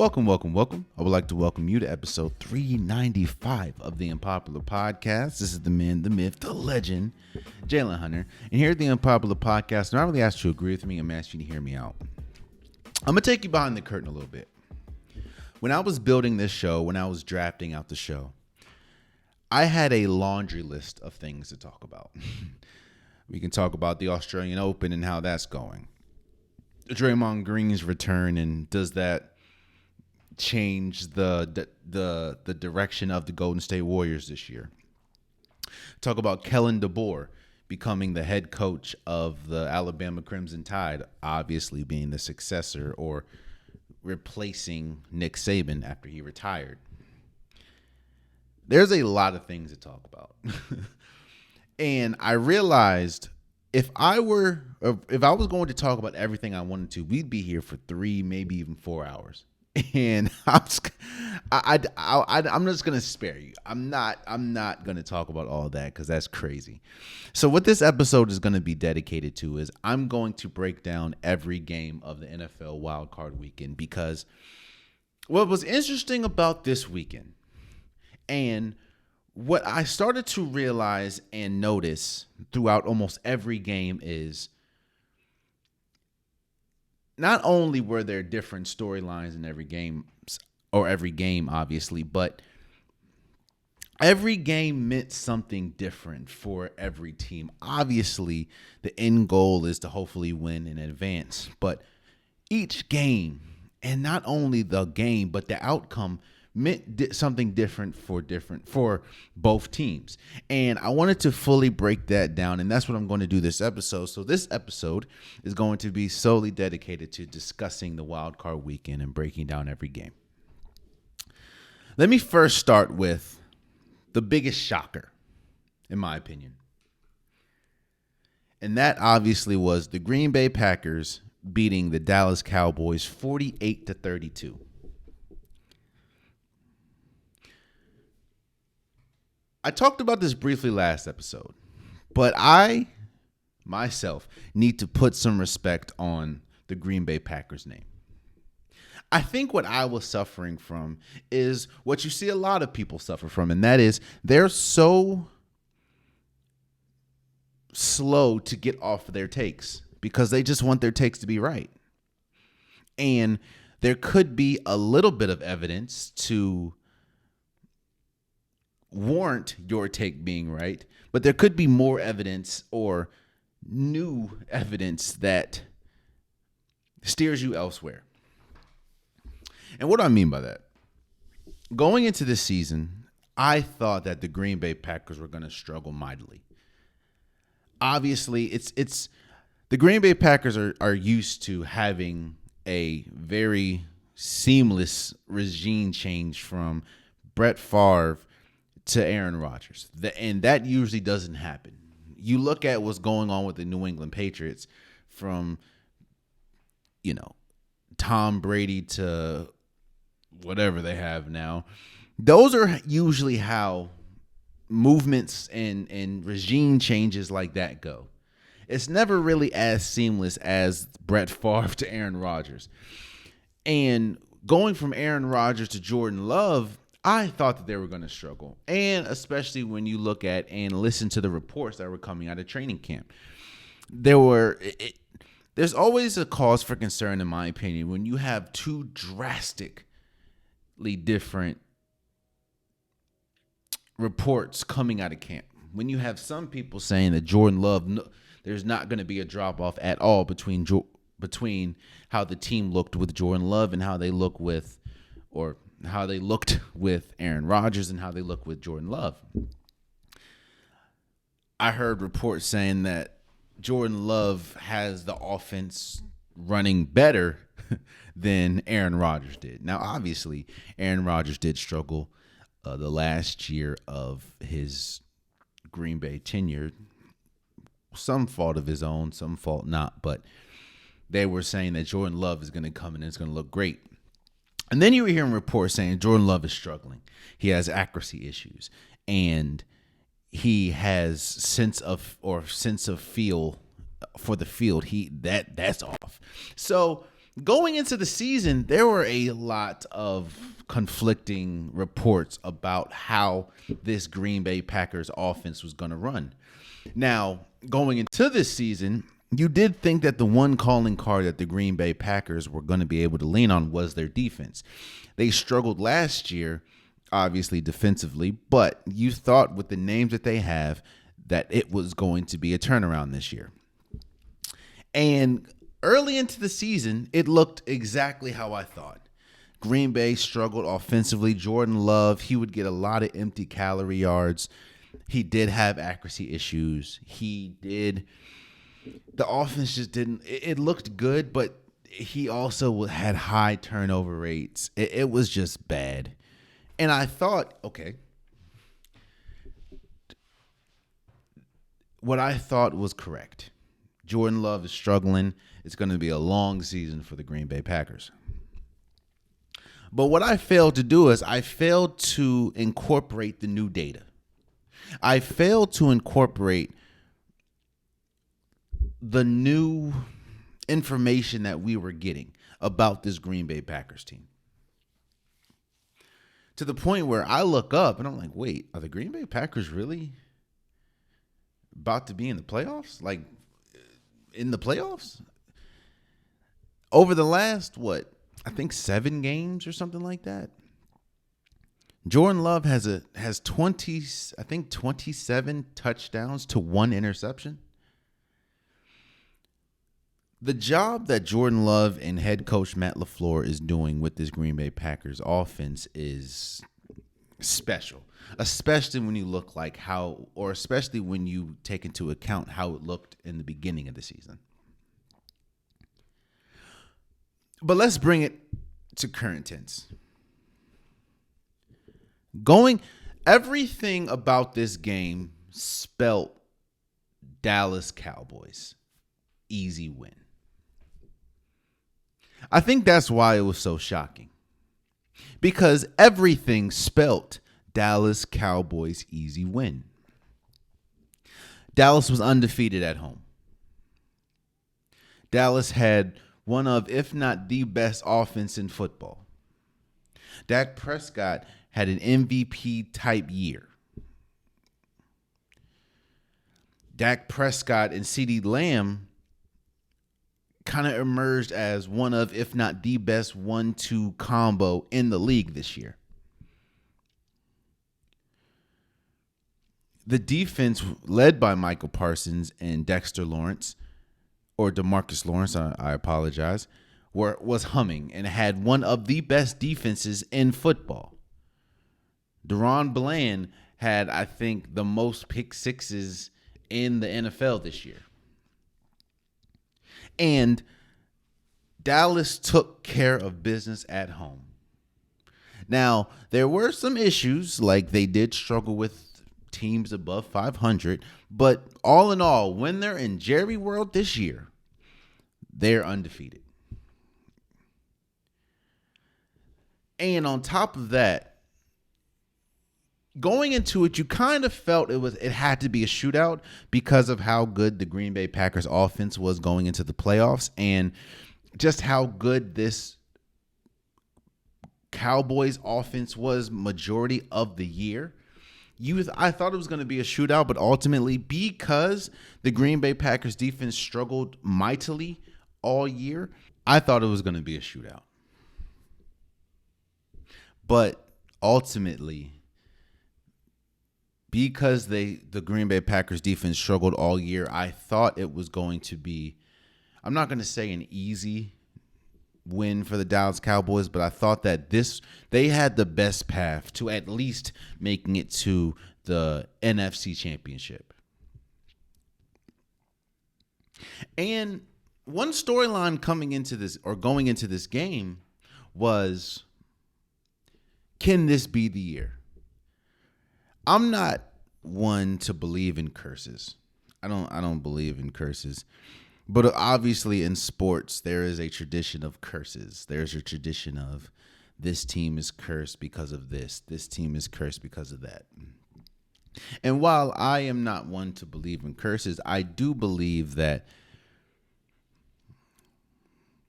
Welcome. I would like to welcome you to episode 395 of the Unpopular Podcast. This is the man, the myth, the legend, Jalen Hunter. And here at the Unpopular Podcast, I don't really ask you to agree with me. I'm asking you to hear me out. I'm going to take you behind the curtain a little bit. When I was building this show, when I was drafting out the show, I had a laundry list of things to talk about. We can talk about the Australian Open and how that's going. Draymond Green's return, and does that change the direction of the Golden State Warriors this year? Talk about Kellen DeBoer becoming the head coach of the Alabama Crimson Tide, obviously being the successor or replacing Nick Saban after he retired. There's a lot of things to talk about. And I realized if I was going to talk about everything I wanted to, we'd be here for 3, maybe even 4 hours. And I'm just going to spare you. I'm not going to talk about all that because that's crazy. So what this episode is going to be dedicated to is I'm going to break down every game of the NFL wildcard weekend, because what was interesting about this weekend and what I started to realize and notice throughout almost every game is not only were there different storylines in every game, obviously, but every game meant something different for every team. Obviously, the end goal is to hopefully win and advance, but each game, and not only the game, but the outcome meant something different for both teams. And I wanted to fully break that down, and that's what I'm going to do this episode. So this episode is going to be solely dedicated to discussing the wild card weekend and breaking down every game. Let me first start with the biggest shocker, in my opinion. And that obviously was the Green Bay Packers beating the Dallas Cowboys 48-32. I talked about this briefly last episode, but I, myself, need to put some respect on the Green Bay Packers name. I think what I was suffering from is what you see a lot of people suffer from, and that is they're so slow to get off their takes because they just want their takes to be right. And there could be a little bit of evidence to warrant your take being right, but there could be more evidence or new evidence that steers you elsewhere. And what do I mean by that? Going into this season, I thought that the Green Bay Packers were going to struggle mightily. Obviously, it's the Green Bay Packers are used to having a very seamless regime change from Brett Favre to Aaron Rodgers. And that usually doesn't happen. You look at what's going on with the New England Patriots from, Tom Brady to whatever they have now. Those are usually how movements and regime changes like that go. It's never really as seamless as Brett Favre to Aaron Rodgers. And going from Aaron Rodgers to Jordan Love, I thought that they were going to struggle, and especially when you look at and listen to the reports that were coming out of training camp. There's always a cause for concern, in my opinion, when you have two drastically different reports coming out of camp. When you have some people saying that Jordan Love, there's not going to be a drop-off at all between how the team looked with Jordan Love and how they looked with Aaron Rodgers and how they look with Jordan Love. I heard reports saying that Jordan Love has the offense running better than Aaron Rodgers did. Now, obviously, Aaron Rodgers did struggle the last year of his Green Bay tenure. Some fault of his own, some fault not, but they were saying that Jordan Love is going to come in and it's going to look great. And then you were hearing reports saying Jordan Love is struggling. He has accuracy issues, and he has sense of feel for the field. That's off. So Going into the season, there were a lot of conflicting reports about how this Green Bay Packers offense was going to run. Now, going into this season, you did think that the one calling card that the Green Bay Packers were going to be able to lean on was their defense. They struggled last year, obviously defensively, but you thought with the names that they have that it was going to be a turnaround this year. And early into the season, it looked exactly how I thought. Green Bay struggled offensively. Jordan Love, he would get a lot of empty calorie yards. He did have accuracy issues. The offense just didn't, it looked good, but he also had high turnover rates. It was just bad. And I thought, okay, what I thought was correct. Jordan Love is struggling. It's going to be a long season for the Green Bay Packers. But what I failed to do is I failed to incorporate the new data. I failed to incorporate the new information that we were getting about this Green Bay Packers team. To the point where I look up and I'm like, wait, are the Green Bay Packers really about to be in the playoffs? Like, in the playoffs? Over the last, I think 7 games or something like that. Jordan Love has 27 touchdowns to 1 interception. The job that Jordan Love and head coach Matt LaFleur is doing with this Green Bay Packers offense is special, especially when you look like especially when you take into account how it looked in the beginning of the season. But let's bring it to current tense. Everything about this game spelt Dallas Cowboys. Easy win. I think that's why it was so shocking. Because everything spelt Dallas Cowboys easy win. Dallas was undefeated at home. Dallas had one of, if not the best offense in football. Dak Prescott had an MVP type year. Dak Prescott and CeeDee Lamb kind of emerged as one of, if not the best 1-2 combo in the league this year. The defense led by Michael Parsons and Dexter Lawrence, or DeMarcus Lawrence, I apologize, was humming and had one of the best defenses in football. Deron Bland had, I think, the most pick sixes in the NFL this year. And Dallas took care of business at home. Now, there were some issues, like they did struggle with teams above 500, but all in all, when they're in Jerry World this year, they're undefeated. And on top of that, going into it, you kind of felt it had to be a shootout because of how good the Green Bay Packers offense was going into the playoffs and just how good this Cowboys offense was majority of the year. I thought it was going to be a shootout, but ultimately, because the Green Bay Packers defense struggled mightily all year, I thought it was going to be a shootout. But ultimately, because the Green Bay Packers defense struggled all year, I thought it was going to be, I'm not going to say an easy win for the Dallas Cowboys, but I thought that they had the best path to at least making it to the NFC Championship. And one storyline going into this game was, can this be the year? I'm not one to believe in curses. I don't believe in curses. But obviously in sports, there is a tradition of curses. There's a tradition of this team is cursed because of this. This team is cursed because of that. And while I am not one to believe in curses, I do believe that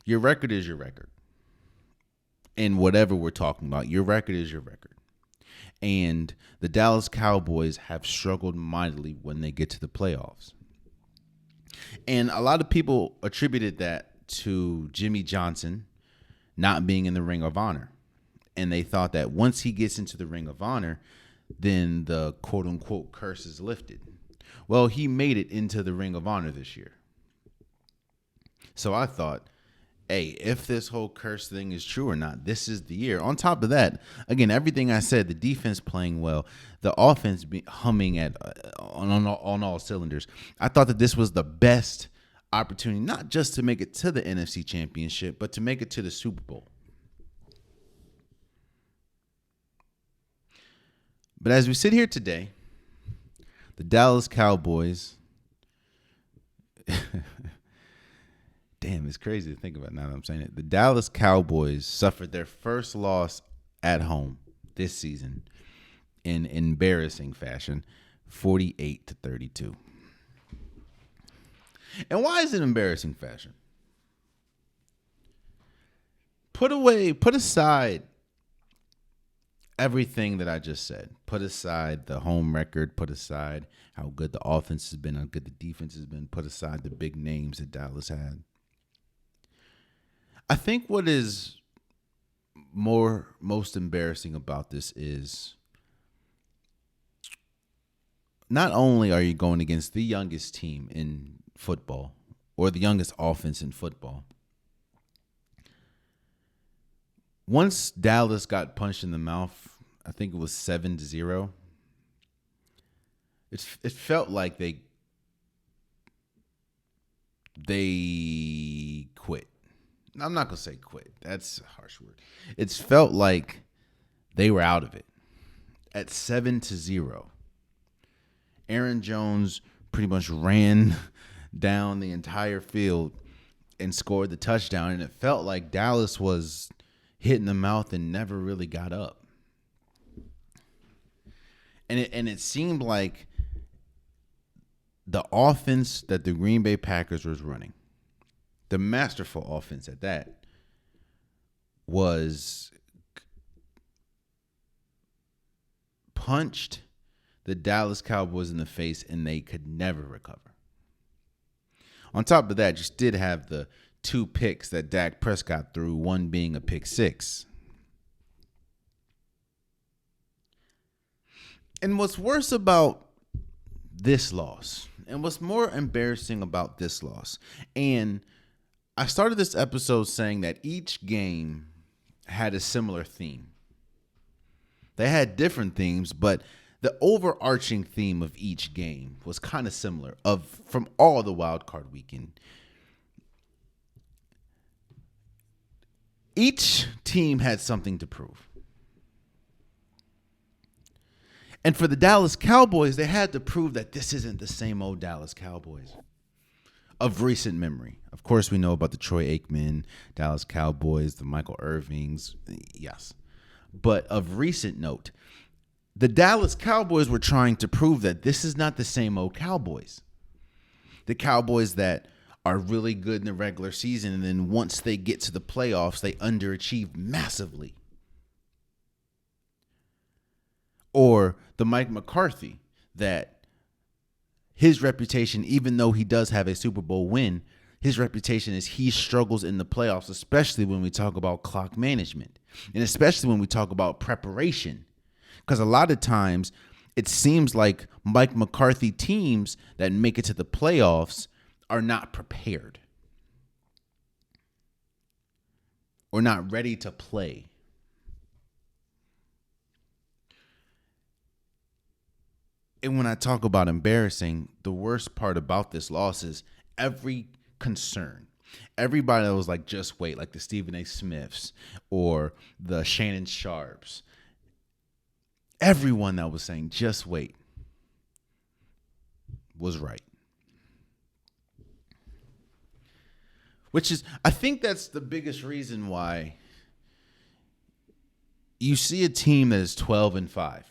Your record is your record. And whatever we're talking about, your record is your record. And the Dallas Cowboys have struggled mightily when they get to the playoffs. And a lot of people attributed that to Jimmy Johnson not being in the Ring of Honor. And they thought that once he gets into the Ring of Honor, then the quote-unquote curse is lifted. Well, he made it into the Ring of Honor this year. So I thought, hey, if this whole curse thing is true or not, this is the year. On top of that, again, everything I said, the defense playing well, the offense humming on all cylinders. I thought that this was the best opportunity, not just to make it to the NFC Championship, but to make it to the Super Bowl. But as we sit here today, the Dallas Cowboys, damn, it's crazy to think about now that I'm saying it. The Dallas Cowboys suffered their first loss at home this season in embarrassing fashion, 48-32. And why is it embarrassing fashion? Put aside everything that I just said. Put aside the home record. Put aside how good the offense has been, how good the defense has been. Put aside the big names that Dallas had. I think what is most embarrassing about this is not only are you going against the youngest team in football or the youngest offense in football. Once Dallas got punched in the mouth, I think it was 7-0. It felt like they quit. I'm not going to say quit. That's a harsh word. It's felt like they were out of it. At 7-0, Aaron Jones pretty much ran down the entire field and scored the touchdown, and it felt like Dallas was hit in the mouth and never really got up. And it seemed like the offense that the Green Bay Packers was running, the masterful offense at that, was punched the Dallas Cowboys in the face, and they could never recover. On top of that, just did have the 2 picks that Dak Prescott threw, one being a pick 6. And what's worse about this loss, and what's more embarrassing about this loss, and I started this episode saying that each game had a similar theme. They had different themes, but the overarching theme of each game was kind of similar from all the wild card weekend. Each team had something to prove. And for the Dallas Cowboys, they had to prove that this isn't the same old Dallas Cowboys of recent memory. Of course, we know about the Troy Aikman, Dallas Cowboys, the Michael Irvings, yes. But of recent note, the Dallas Cowboys were trying to prove that this is not the same old Cowboys. The Cowboys that are really good in the regular season, and then once they get to the playoffs, they underachieve massively. Or the Mike McCarthy that his reputation, even though he does have a Super Bowl win, his reputation is he struggles in the playoffs, especially when we talk about clock management and especially when we talk about preparation. Because a lot of times it seems like Mike McCarthy teams that make it to the playoffs are not prepared or not ready to play. And when I talk about embarrassing, the worst part about this loss is every concern. Everybody that was like, just wait, like the Stephen A. Smiths or the Shannon Sharps. Everyone that was saying, just wait, was right. Which is, I think that's the biggest reason why you see a team that is 12-5.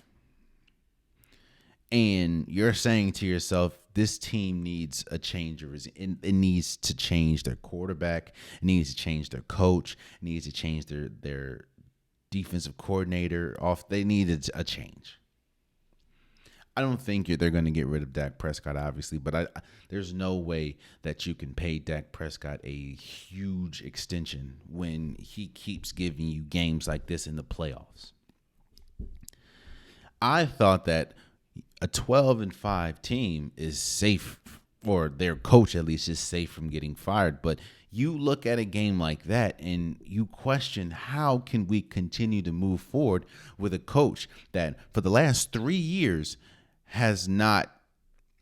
and you're saying to yourself, this team needs a change. It needs to change their quarterback. It needs to change their coach. It needs to change their defensive coordinator. They needed a change. I don't think they're going to get rid of Dak Prescott, obviously, but there's no way that you can pay Dak Prescott a huge extension when he keeps giving you games like this in the playoffs. I thought that a 12-5 team is safe, or their coach at least is safe from getting fired. But you look at a game like that and you question, how can we continue to move forward with a coach that for the last 3 years has not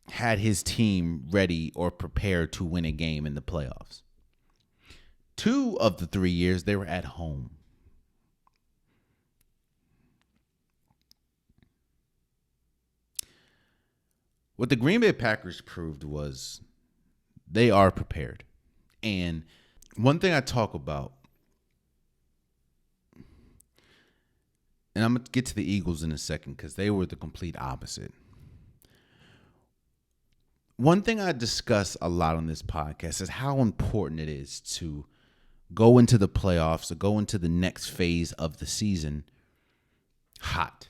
had his team ready or prepared to win a game in the playoffs? 2 of the 3 years they were at home. What the Green Bay Packers proved was they are prepared. And one thing I talk about, and I'm going to get to the Eagles in a second because they were the complete opposite. One thing I discuss a lot on this podcast is how important it is to go into the playoffs or go into the next phase of the season hot.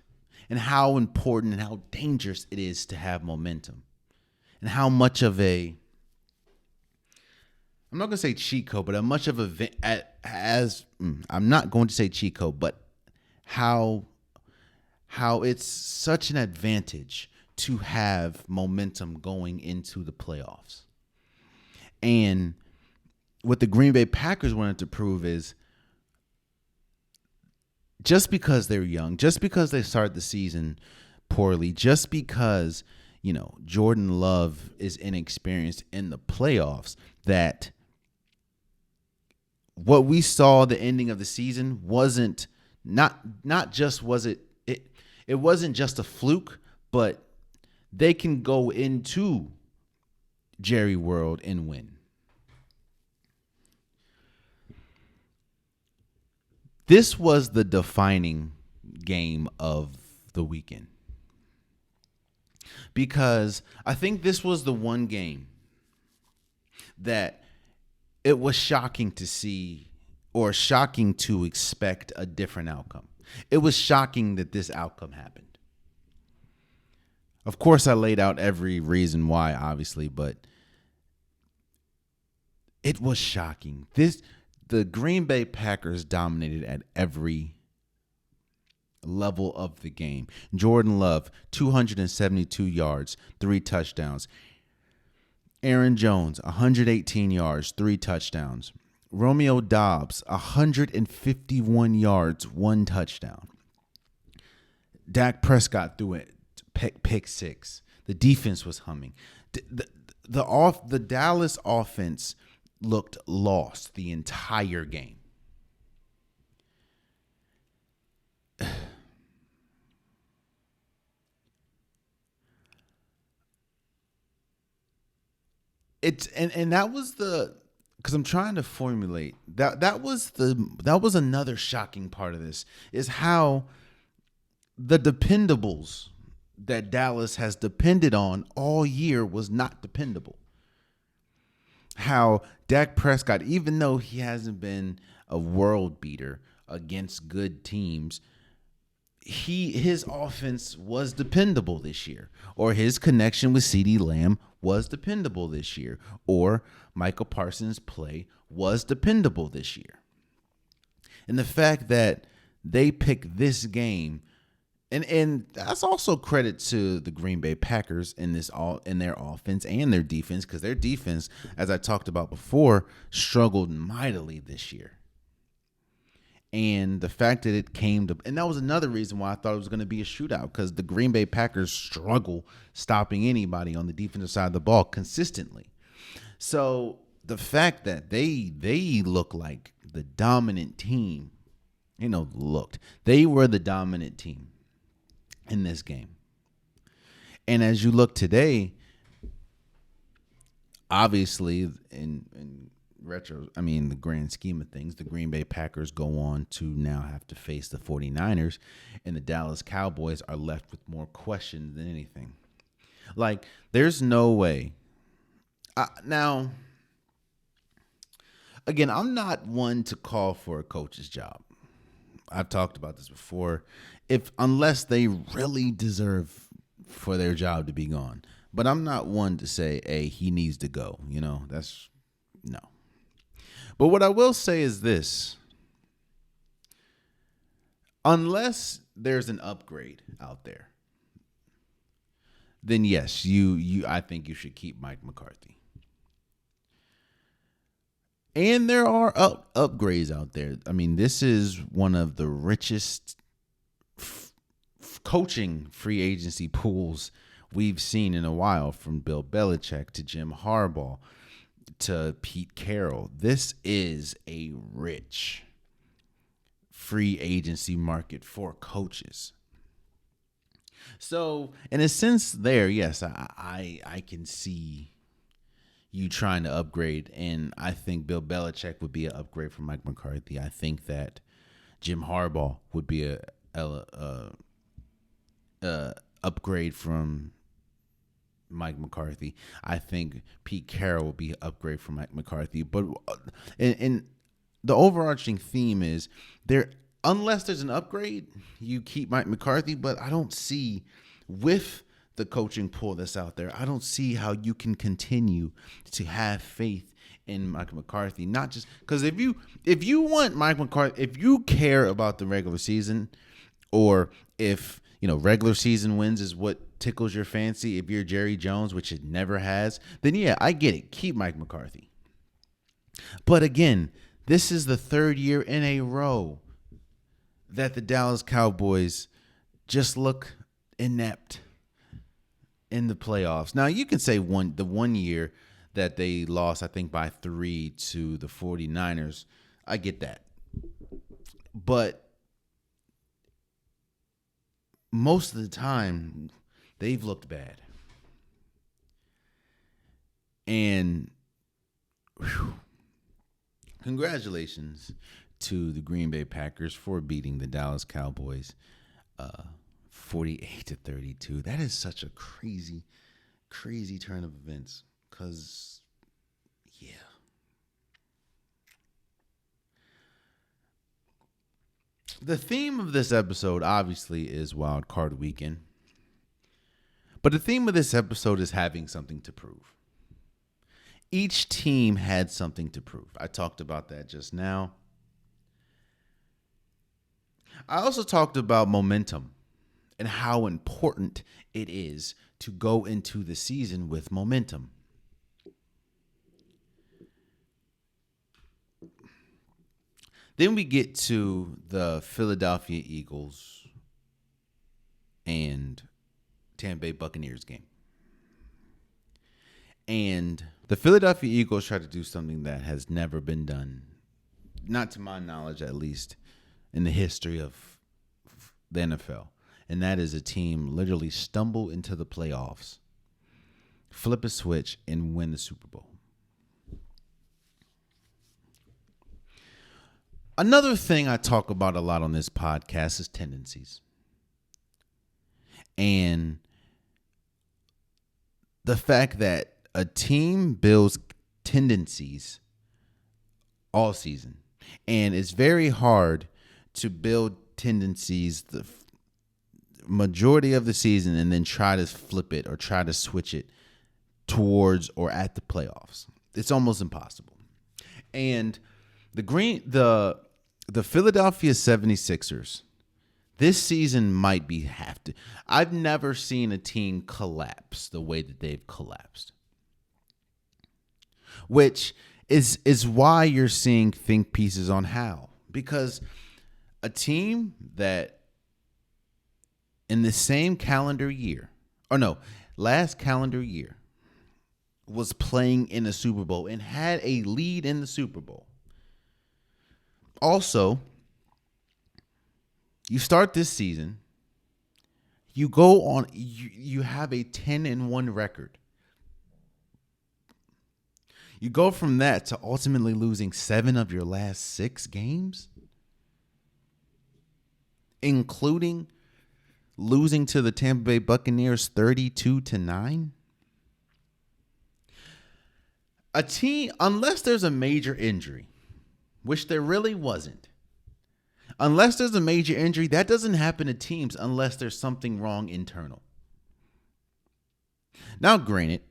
And how important and how dangerous it is to have momentum. And how much of I'm not going to say cheat code, but how much of I'm not going to say cheat code, but how it's such an advantage to have momentum going into the playoffs. And what the Green Bay Packers wanted to prove is, just because they're young, just because they started the season poorly, just because, Jordan Love is inexperienced in the playoffs, that what we saw the ending of the season wasn't it wasn't just a fluke, but they can go into Jerry World and win. This was the defining game of the weekend, because I think this was the one game that it was shocking to see, or shocking to expect a different outcome. It was shocking that this outcome happened. Of course, I laid out every reason why, obviously, but it was shocking. The Green Bay Packers dominated at every level of the game. Jordan Love, 272 yards, 3 touchdowns. Aaron Jones, 118 yards, 3 touchdowns. Romeo Doubs, 151 yards, 1 touchdown. Dak Prescott threw it, pick 6. The defense was humming. The Dallas offense looked lost the entire game. That was because I'm trying to formulate that was another shocking part of this, is how the dependables that Dallas has depended on all year was not dependable. How Dak Prescott, even though he hasn't been a world beater against good teams, his offense was dependable this year, or his connection with CeeDee Lamb was dependable this year, or Michael Parsons' play was dependable this year. And the fact that they picked this game, and that's also credit to the Green Bay Packers in their offense and their defense, because their defense, as I talked about before, struggled mightily this year. And the fact that it came to, and that was another reason why I thought it was going to be a shootout, because the Green Bay Packers struggle stopping anybody on the defensive side of the ball consistently. So the fact that they look like the dominant team, they were the dominant team in this game. And as you look today, obviously in the grand scheme of things, the Green Bay Packers go on to now have to face the 49ers, and the Dallas Cowboys are left with more questions than anything. Like, there's no way. Now, again, I'm not one to call for a coach's job. I've talked about this before. Unless they really deserve for their job to be gone. But I'm not one to say, hey, he needs to go. That's no. But what I will say is this. Unless there's an upgrade out there, then yes, I think you should keep Mike McCarthy. And there are upgrades out there. I mean, this is one of the richest coaching free agency pools we've seen in a while, from Bill Belichick to Jim Harbaugh to Pete Carroll. This is a rich free agency market for coaches. So, in a sense there, yes, I can see you trying to upgrade, and I think Bill Belichick would be an upgrade from Mike McCarthy. I think that Jim Harbaugh would be a upgrade from Mike McCarthy. I think Pete Carroll will be an upgrade from Mike McCarthy. But and the overarching theme is there. Unless there's an upgrade, you keep Mike McCarthy. But I don't see, with the coaching pool that's out there, I don't see how you can continue to have faith in Mike McCarthy. Not just because if you want Mike McCarthy, if you care about the regular season, or if regular season wins is what tickles your fancy, if you're Jerry Jones, which it never has, then yeah, I get it. Keep Mike McCarthy. But again, this is the third year in a row that the Dallas Cowboys just look inept in the playoffs. Now, you can say the one year that they lost, I think, by 3 to the 49ers. I get that. But most of the time, they've looked bad. And congratulations to the Green Bay Packers for beating the Dallas Cowboys 48-32. That is such a crazy, crazy turn of events. Because, yeah. The theme of this episode, obviously, is Wild Card Weekend. But the theme of this episode is having something to prove. Each team had something to prove. I talked about that just now. I also talked about momentum and how important it is to go into the season with momentum. Then we get to the Philadelphia Eagles and Tampa Bay Buccaneers game. And the Philadelphia Eagles tried to do something that has never been done, not to my knowledge at least, in the history of the NFL. And that is a team literally stumble into the playoffs, flip a switch, and win the Super Bowl. Another thing I talk about a lot on this podcast is tendencies. And the fact that a team builds tendencies all season. And it's very hard to build tendencies the majority of the season and then try to flip it or try to switch it towards or at the playoffs. It's almost impossible. And the Philadelphia 76ers this season might be I've never seen a team collapse the way that they've collapsed. Which is why you're seeing think pieces on how. Because a team that in the same calendar year, last calendar year, was playing in a Super Bowl and had a lead in the Super Bowl. Also, you start this season, you go on, you have a 10-1 record. You go from that to ultimately losing 7 of your last 6 games, including losing to the Tampa Bay Buccaneers 32-9. A team, unless there's a major injury, which there really wasn't. Unless there's a major injury, that doesn't happen to teams unless there's something wrong internal. Now, granted,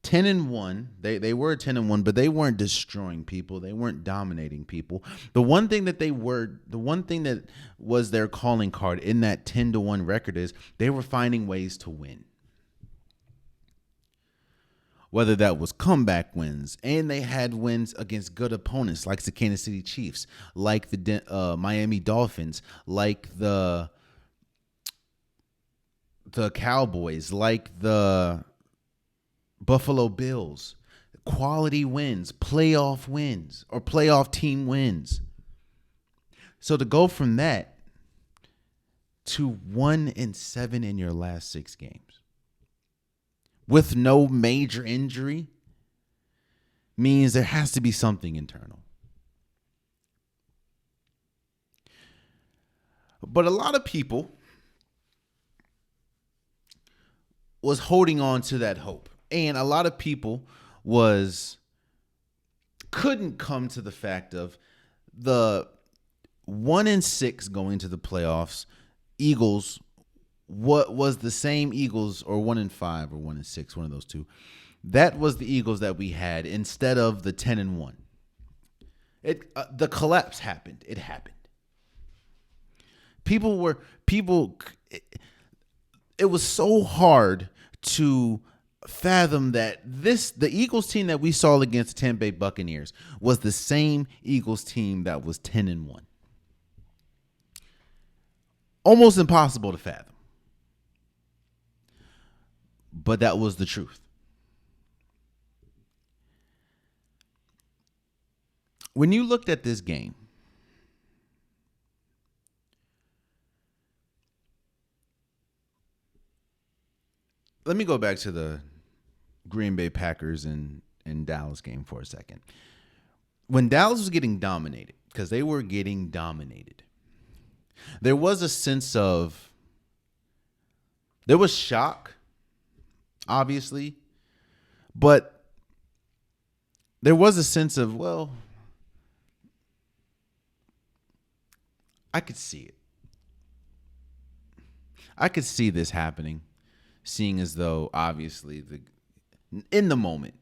10-1, they were 10-1, but they weren't destroying people. They weren't dominating people. The one thing that was their calling card in that 10-1 record is they were finding ways to win. Whether that was comeback wins, and they had wins against good opponents like the Kansas City Chiefs, like the Miami Dolphins, like the Cowboys, like the Buffalo Bills. Quality wins, playoff wins, or playoff team wins. So to go from that to 1-7 in your last 6 games with no major injury means there has to be something internal. But a lot of people was holding on to that hope. And a lot of people couldn't come to the fact of the 1-6 going to the playoffs. Eagles, what was the same Eagles, or 1-5 or 1-6, one of those two. That was the Eagles that we had instead of the 10-1. The collapse happened. It happened. It was so hard to fathom that the Eagles team that we saw against the Tampa Bay Buccaneers was the same Eagles team that was 10-1. Almost impossible to fathom. But that was the truth. When you looked at this game, let me go back to the Green Bay Packers and Dallas game for a second. When Dallas was getting dominated, because they were getting dominated, there was a sense of, there was shock, obviously, but there was a sense of, well, I could see it. I could see this happening, seeing as though, obviously, in the moment,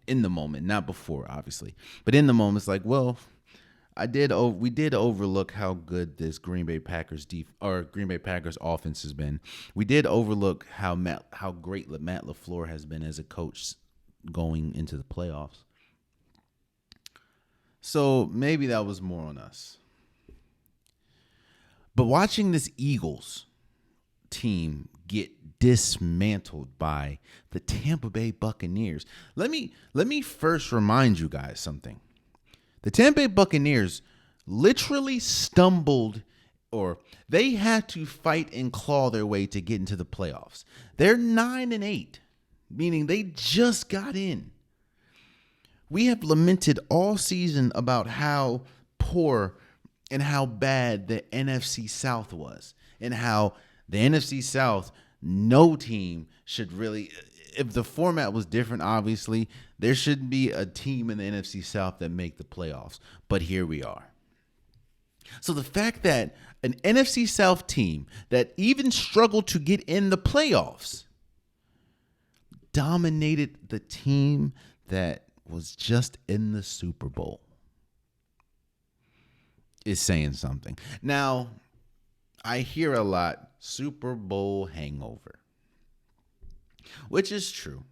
not before, obviously, but in the moment, it's like, well, we did overlook how good this Green Bay Packers offense has been. We did overlook how great Matt LaFleur has been as a coach going into the playoffs. So maybe that was more on us. But watching this Eagles team get dismantled by the Tampa Bay Buccaneers, let me first remind you guys something. The Tampa Bay Buccaneers literally stumbled, or they had to fight and claw their way to get into the playoffs. They're 9-8, meaning they just got in. We have lamented all season about how poor and how bad the NFC South was, and how the NFC South, no team should really, if the format was different, obviously, there shouldn't be a team in the NFC South that make the playoffs. But here we are. So the fact that an NFC South team that even struggled to get in the playoffs dominated the team that was just in the Super Bowl is saying something. Now, I hear a lot, Super Bowl hangover, which is true.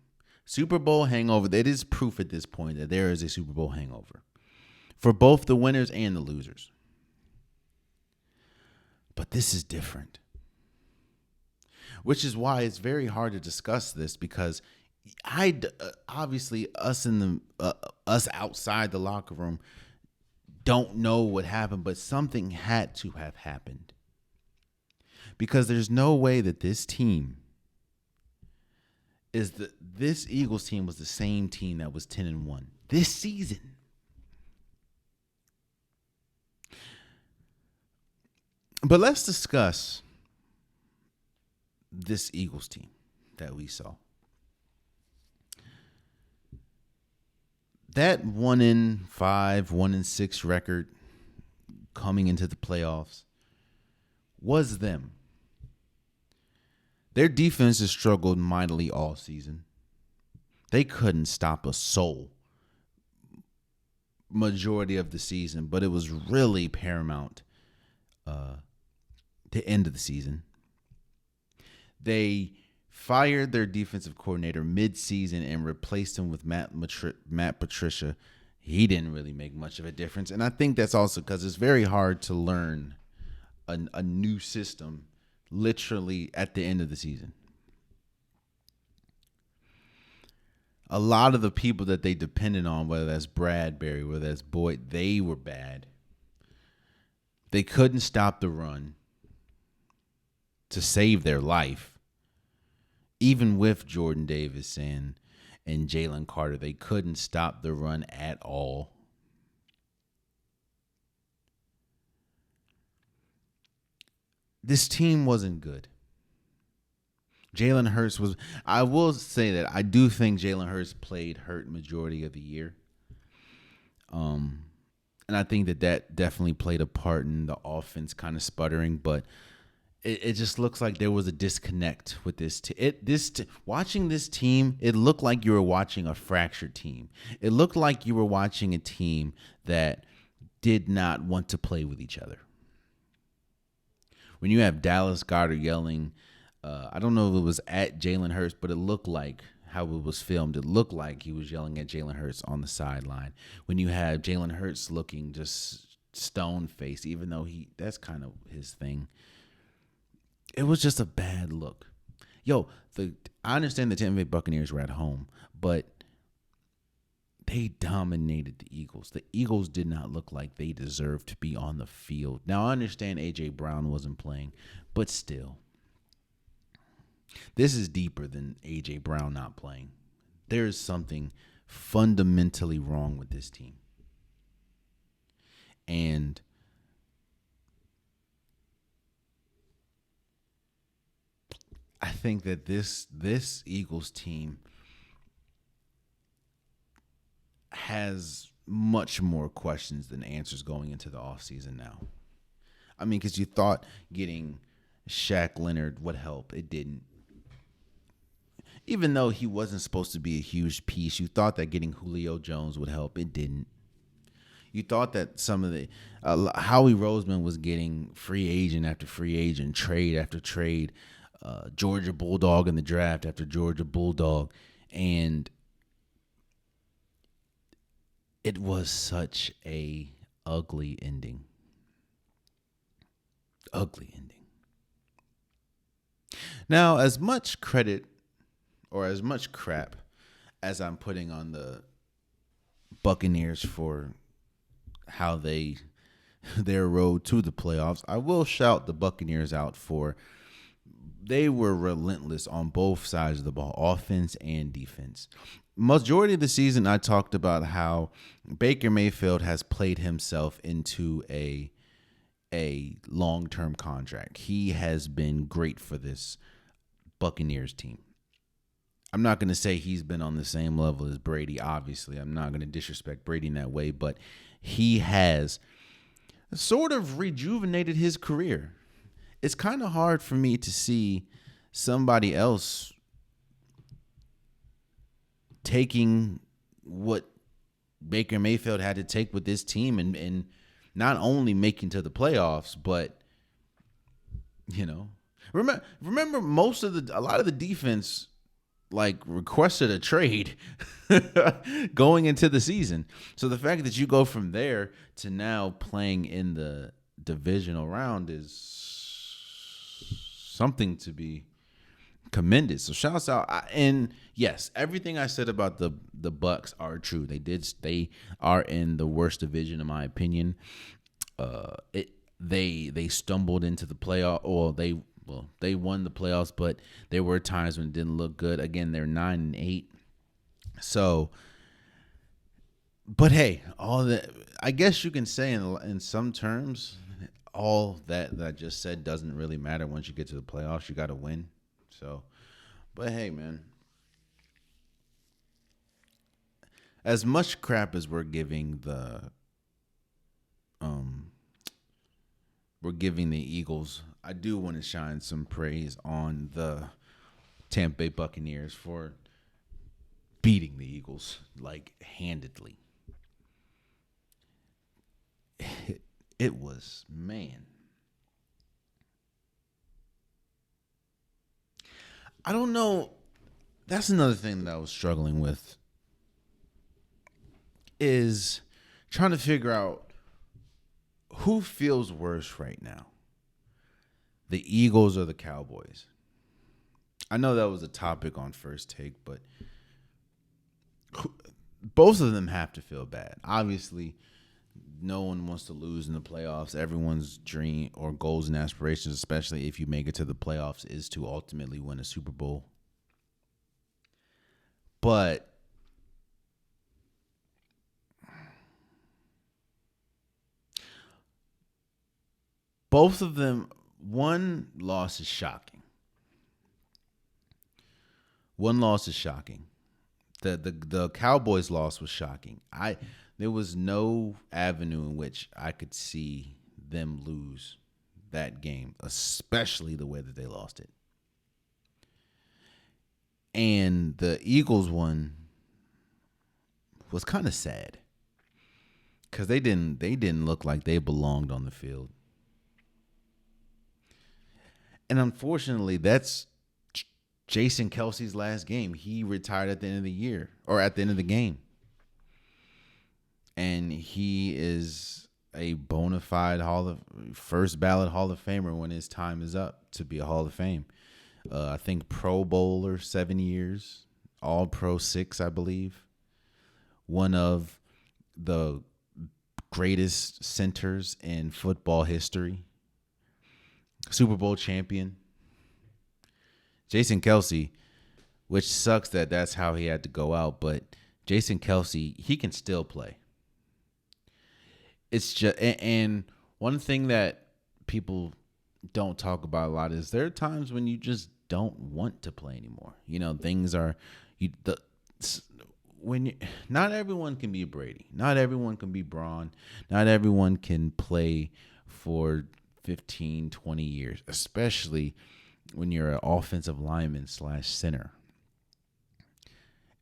Super Bowl hangover, that is proof at this point that there is a Super Bowl hangover for both the winners and the losers. But this is different, which is why it's very hard to discuss this, because obviously us outside the locker room don't know what happened, but something had to have happened, because there's no way that this Eagles team was the same team that was 10-1 this season. But let's discuss this Eagles team that we saw. That 1-5, 1-6 record coming into the playoffs was them. Their defense has struggled mightily all season. They couldn't stop a soul majority of the season, but it was really paramount the end of the season. They fired their defensive coordinator mid-season and replaced him with Matt Patricia. He didn't really make much of a difference, and I think that's also because it's very hard to learn a new system literally at the end of the season. A lot of the people that they depended on, whether that's Bradbury, whether that's Boyd, they were bad. They couldn't stop the run to save their life. Even with Jordan Davis and Jalen Carter, they couldn't stop the run at all. This team wasn't good. Jalen Hurts was, I will say that I do think Jalen Hurts played hurt majority of the year. And I think that definitely played a part in the offense kind of sputtering, but it just looks like there was a disconnect with this. Watching this team, it looked like you were watching a fractured team. It looked like you were watching a team that did not want to play with each other. When you have Dallas Goedert yelling, I don't know if it was at Jalen Hurts, but it looked like how it was filmed. It looked like he was yelling at Jalen Hurts on the sideline. When you have Jalen Hurts looking just stone-faced, even though that's kind of his thing. It was just a bad look. I understand the Tampa Bay Buccaneers were at home, but they dominated the Eagles. The Eagles did not look like they deserved to be on the field. Now, I understand A.J. Brown wasn't playing, but still. This is deeper than A.J. Brown not playing. There is something fundamentally wrong with this team. And I think that this Eagles team has much more questions than answers going into the offseason now. I mean, because you thought getting Shaq Leonard would help. It didn't. Even though he wasn't supposed to be a huge piece, you thought that getting Julio Jones would help. It didn't. You thought that some of the Howie Roseman was getting free agent after free agent, trade after trade, Georgia Bulldog in the draft after Georgia Bulldog, and it was such a ugly ending. Ugly ending. Now, as much credit or as much crap as I'm putting on the Buccaneers for how their road to the playoffs, I will shout the Buccaneers out for they were relentless on both sides of the ball, offense and defense. Majority of the season, I talked about how Baker Mayfield has played himself into a long-term contract. He has been great for this Buccaneers team. I'm not going to say he's been on the same level as Brady, obviously. I'm not going to disrespect Brady in that way, but he has sort of rejuvenated his career. It's kind of hard for me to see somebody else taking what Baker Mayfield had to take with this team and not only making to the playoffs, but, remember a lot of the defense requested a trade going into the season. So the fact that you go from there to now playing in the divisional round is something to be commended. So shouts out. And yes, everything I said about the Bucs are true. They are in the worst division in my opinion. They stumbled into the playoff, or they won the playoffs, but there were times when it didn't look good. Again, they're 9-8. So, but hey, all that, I guess you can say in some terms, all that I just said doesn't really matter once you get to the playoffs. You got to win. So, but hey, man, as much crap as um we're giving the Eagles, I do want to shine some praise on the Tampa Bay Buccaneers for beating the Eagles like handedly. It was, man. I don't know. That's another thing that I was struggling with is trying to figure out who feels worse right now, the Eagles or the Cowboys. I know that was a topic on First Take, but both of them have to feel bad. Obviously, no one wants to lose in the playoffs. Everyone's dream or goals and aspirations, especially if you make it to the playoffs, is to ultimately win a Super Bowl. But both of them, one loss is shocking. One loss is shocking. The Cowboys loss was shocking. There was no avenue in which I could see them lose that game, especially the way that they lost it. And the Eagles one was kind of sad because they didn't look like they belonged on the field. And unfortunately, that's Jason Kelce's last game. He retired at the end of the year or at the end of the game. And he is a bona fide first ballot Hall of Famer when his time is up to be a Hall of Fame. I think Pro Bowler 7 years, All Pro 6, I believe. One of the greatest centers in football history. Super Bowl champion. Jason Kelce, which sucks that that's how he had to go out, but Jason Kelce, he can still play. It's just, and one thing that people don't talk about a lot is there are times when you just don't want to play anymore. You know, things are not everyone can be Brady, not everyone can be Braun, not everyone can play for 15, 20 years, especially when you're an offensive lineman / center.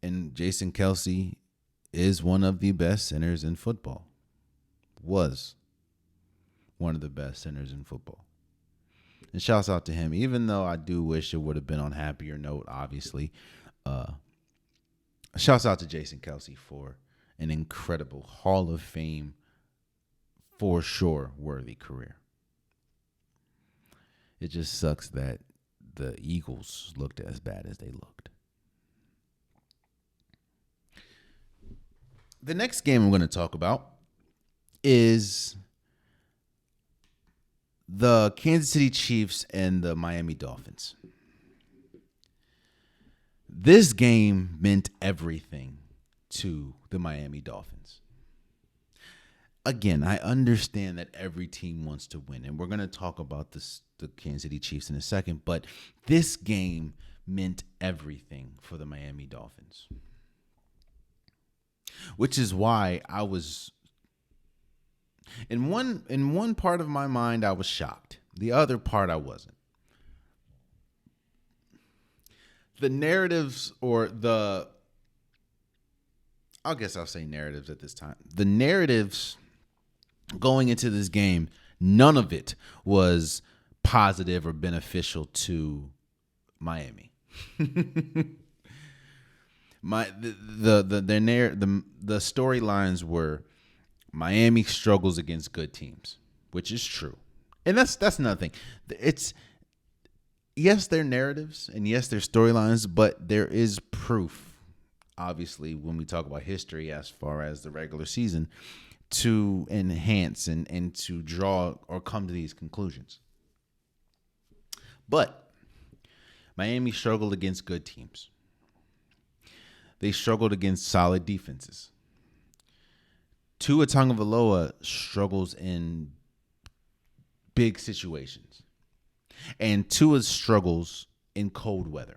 And Jason Kelce is one of the best centers in football. Was one of the best centers in football. And shouts out to him, even though I do wish it would have been on a happier note, obviously. Shouts out to Jason Kelce for an incredible Hall of Fame, for sure, worthy career. It just sucks that the Eagles looked as bad as they looked. The next game I'm going to talk about is the Kansas City Chiefs and the Miami Dolphins. This game meant everything to the Miami Dolphins. Again, I understand that every team wants to win, and we're going to talk about the Kansas City Chiefs in a second, but this game meant everything for the Miami Dolphins. Which is why I was in one part of my mind I was shocked. The other part I wasn't. The narratives I guess I'll say narratives at this time. The narratives going into this game, none of it was positive or beneficial to Miami. The storylines were Miami struggles against good teams, which is true. And that's another thing. It's yes, they're narratives and yes, they're storylines, but there is proof, obviously, when we talk about history as far as the regular season, to enhance and to draw or come to these conclusions. But Miami struggled against good teams. They struggled against solid defenses. Tua Tagovailoa struggles in big situations. And Tua's struggles in cold weather.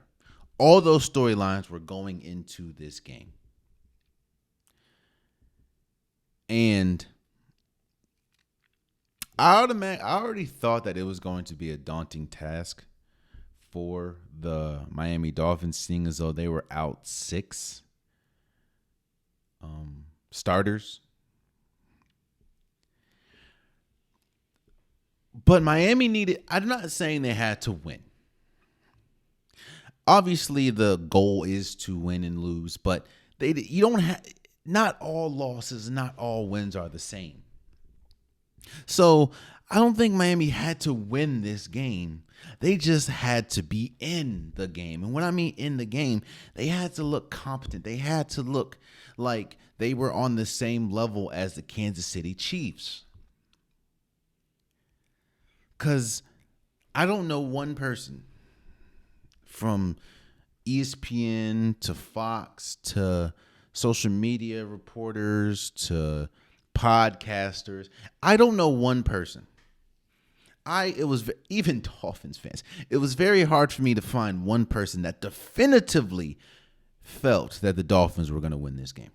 All those storylines were going into this game. And I already thought that it was going to be a daunting task for the Miami Dolphins, seeing as though they were out 6 starters. But Miami needed, I'm not saying they had to win. Obviously, the goal is to win and lose, but you don't have, not all losses, not all wins are the same. So I don't think Miami had to win this game. They just had to be in the game. And when I mean in the game, they had to look competent. They had to look like they were on the same level as the Kansas City Chiefs. Because I don't know one person from ESPN to Fox to social media reporters to podcasters. I don't know one person. It was even Dolphins fans. It was very hard for me to find one person that definitively felt that the Dolphins were going to win this game.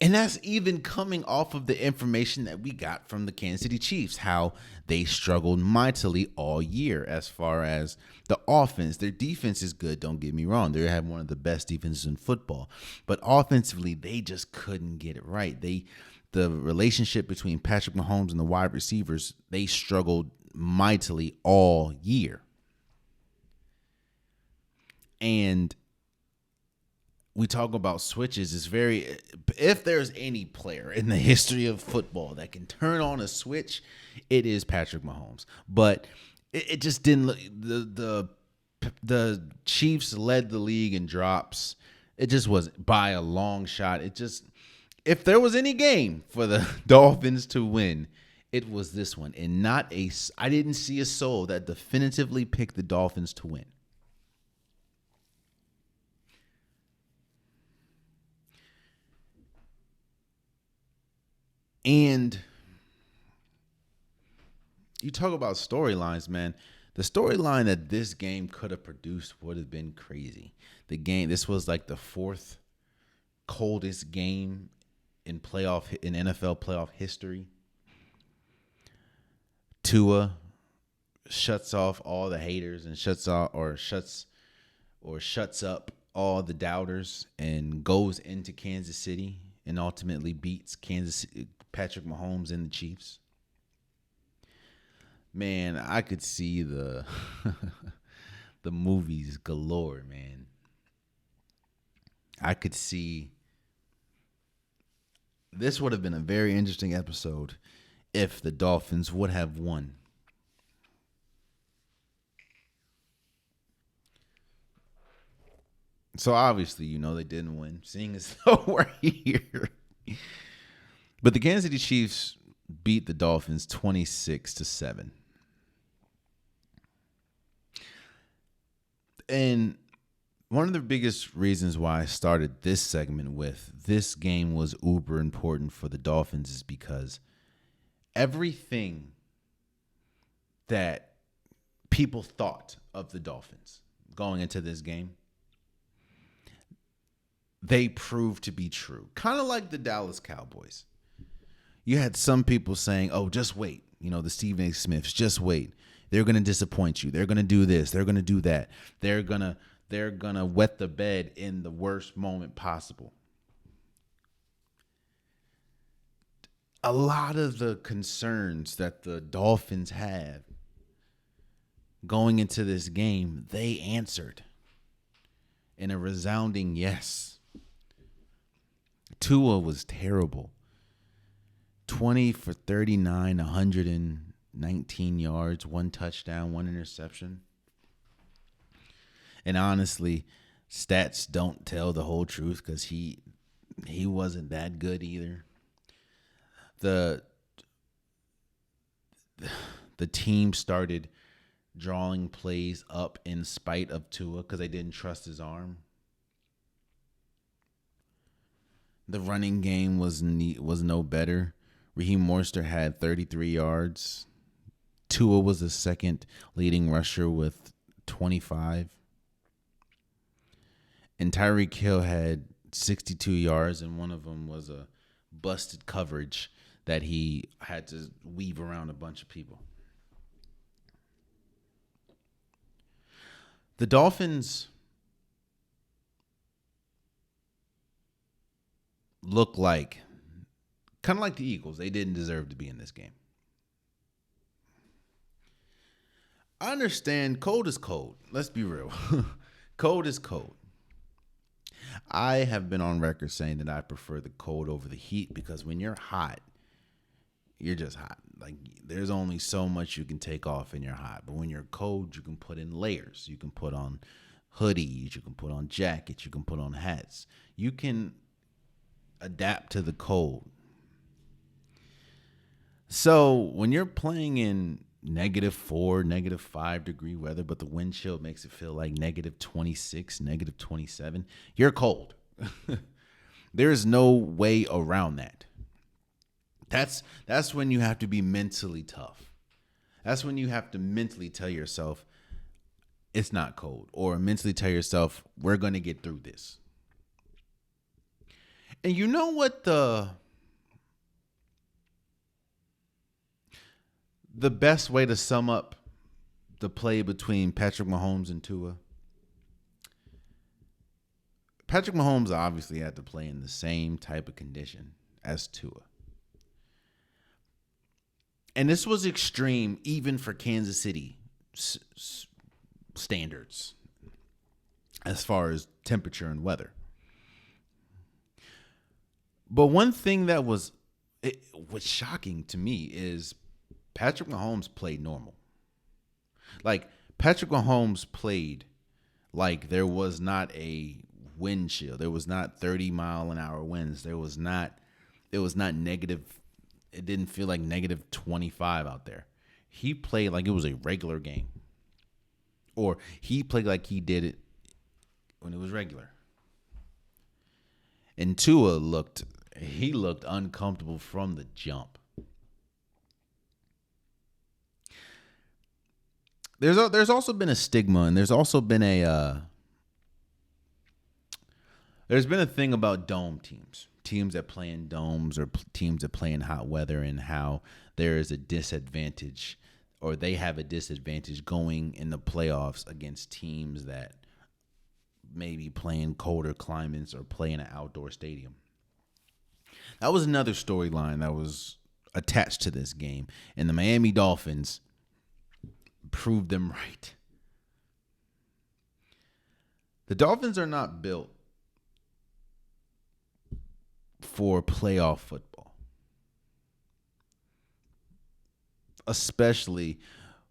And that's even coming off of the information that we got from the Kansas City Chiefs, how they struggled mightily all year as far as the offense. Their defense is good, don't get me wrong. They have one of the best defenses in football. But offensively, they just couldn't get it right. The relationship between Patrick Mahomes and the wide receivers, they struggled mightily all year. And we talk about switches, is very, if there's any player in the history of football that can turn on a switch, it is Patrick Mahomes. But it just didn't look, the Chiefs led the league in drops. It just was by a long shot. If there was any game for the Dolphins to win, it was this one. And I didn't see a soul that definitively picked the Dolphins to win. And you talk about storylines, man. The storyline that this game could have produced would have been crazy. This was like the 4th coldest game in NFL playoff history. Tua shuts off all the haters and shuts up all the doubters and goes into Kansas City and ultimately beats Patrick Mahomes and the Chiefs. Man, I could see the the movies galore, man. I could see this would have been a very interesting episode if the Dolphins would have won. So obviously, they didn't win, seeing as though we're here. But the Kansas City Chiefs beat the Dolphins 26-7. And one of the biggest reasons why I started this segment with this game was uber important for the Dolphins is because everything that people thought of the Dolphins going into this game, they proved to be true. Kind of like the Dallas Cowboys. You had some people saying, oh, just wait. The Stephen A. Smiths, just wait. They're going to disappoint you. They're going to do this. They're going to do that. They're going to wet the bed in the worst moment possible. A lot of the concerns that the Dolphins have going into this game, they answered in a resounding yes. Tua was terrible. 20 for 39, 119 yards, 1 touchdown, 1 interception. And honestly, stats don't tell the whole truth because he wasn't that good either. The team started drawing plays up in spite of Tua because they didn't trust his arm. The running game was no better. Raheem Mostert had 33 yards, Tua was the second leading rusher with 25. And Tyreek Hill had 62 yards, and one of them was a busted coverage that he had to weave around a bunch of people. The Dolphins look like, kind of like the Eagles, they didn't deserve to be in this game. I understand cold is cold. Let's be real. Cold is cold. I have been on record saying that I prefer the cold over the heat because when you're hot, you're just hot. Like, there's only so much you can take off and you're hot. But when you're cold, you can put in layers. You can put on hoodies. You can put on jackets. You can put on hats. You can adapt to the cold. So when you're playing in -4, -5 degree weather, but the wind chill makes it feel like -26, -27, you're cold. There's no way around that. That's when you have to be mentally tough. That's when you have to mentally tell yourself it's not cold, or mentally tell yourself we're going to get through this. And you know what the best way to sum up the play between Patrick Mahomes and Tua? Patrick Mahomes obviously had to play in the same type of condition as Tua. And this was extreme even for Kansas City standards as far as temperature and weather. But one thing that was shocking to me is Patrick Mahomes played normal. Like, Patrick Mahomes played like there was not a wind chill. There was not 30-mile-an-hour winds. It was not negative. It didn't feel like -25 out there. He played like it was a regular game. Or he played like he did it when it was regular. And Tua looked uncomfortable from the jump. There's also been a stigma, and there's also been a thing about dome teams that play in domes, or teams that play in hot weather, and how there is a disadvantage, or they have a disadvantage going in the playoffs against teams that maybe play in colder climates or play in an outdoor stadium. That was another storyline that was attached to this game, and the Miami Dolphins proved them right. The Dolphins are not built for playoff football, especially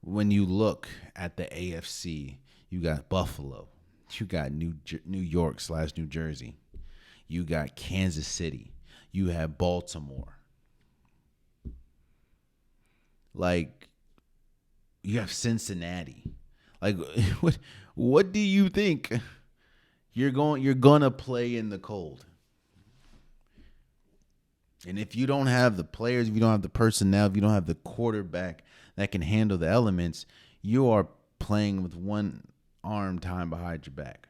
when you look at the AFC. You got Buffalo, you got New York/New Jersey, you got Kansas City, you have Baltimore. Like, you have Cincinnati. Like, what do you think you're gonna play in the cold? And if you don't have the players, if you don't have the personnel, if you don't have the quarterback that can handle the elements, you are playing with one arm tied behind your back.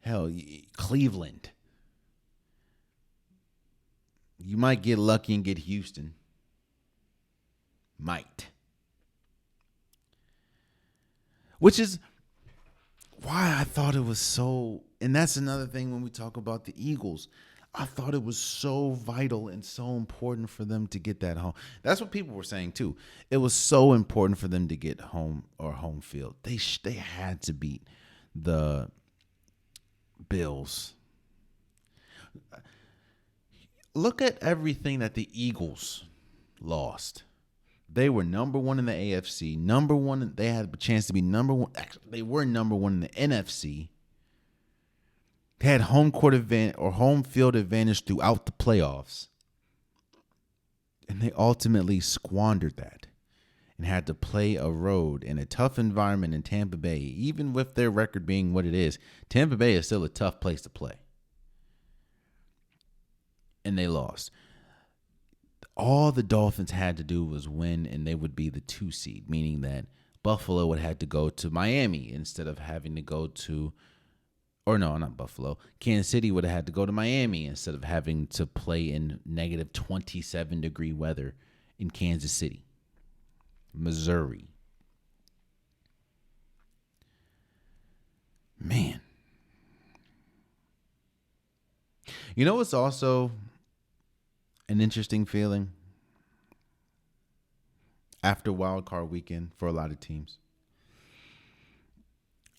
Hell, Cleveland. You might get lucky and get Houston. Might. Which is why I thought it was so, and that's another thing when we talk about the Eagles. I thought it was so vital and so important for them to get that home. That's what people were saying too. It was so important for them to get home or home field. They had to beat the Bills. Look at everything that the Eagles lost. They were number one in the AFC. Number one, they had a chance to be number one. Actually, they were number one in the NFC. They had home court advantage or home field advantage throughout the playoffs. And they ultimately squandered that and had to play a road in a tough environment in Tampa Bay. Even with their record being what it is, Tampa Bay is still a tough place to play. And they lost. all the Dolphins had to do was win, and they would be the 2 seed, meaning that Buffalo would have to go to Miami instead of having to go to, or no, not Buffalo. Kansas City would have had to go to Miami instead of having to play in negative 27-degree weather in Kansas City, Missouri. Man. You know what's also an interesting feeling after Wild Card Weekend for a lot of teams?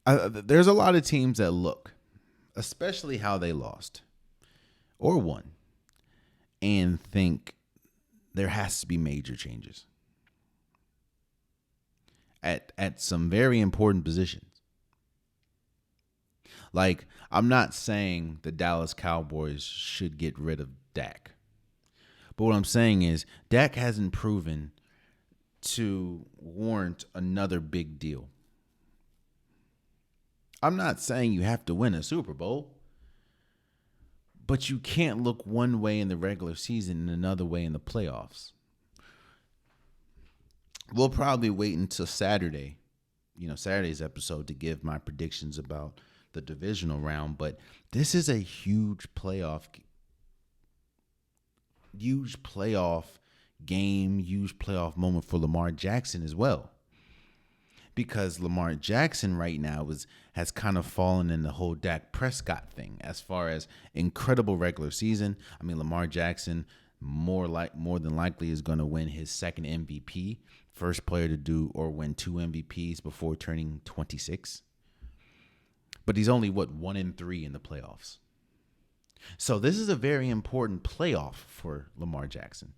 There's a lot of teams that look, especially how they lost or won, and think there has to be major changes at some very important positions. Like, I'm not saying the Dallas Cowboys should get rid of Dak. But what I'm saying is Dak hasn't proven to warrant another big deal. I'm not saying you have to win a Super Bowl, but you can't look one way in the regular season and another way in the playoffs. We'll probably wait until Saturday, Saturday's episode, to give my predictions about the divisional round, but this is a huge playoff game, huge playoff moment for Lamar Jackson as well. Because Lamar Jackson right now has kind of fallen in the whole Dak Prescott thing as far as incredible regular season. I mean, Lamar Jackson more than likely is going to win his second MVP, first player to do or win 2 MVPs before turning 26. But he's only 1-3 in the playoffs. So this is a very important playoff for Lamar Jackson.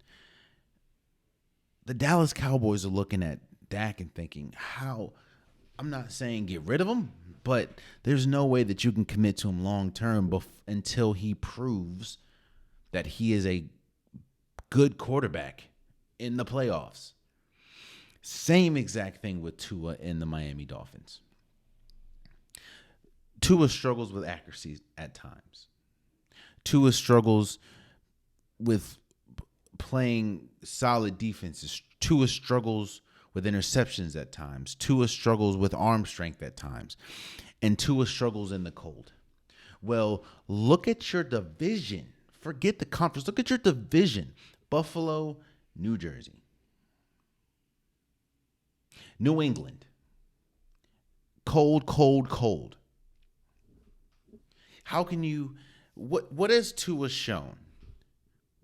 The Dallas Cowboys are looking at Dak and thinking, I'm not saying get rid of him, but there's no way that you can commit to him long term until he proves that he is a good quarterback in the playoffs. Same exact thing with Tua and the Miami Dolphins. Tua struggles with accuracy at times. Tua struggles with playing solid defenses. Tua struggles with interceptions at times. Tua struggles with arm strength at times. And Tua struggles in the cold. Well, look at your division. Forget the conference. Look at your division. Buffalo, New Jersey. New England. Cold, cold, cold. How can you, what has Tua shown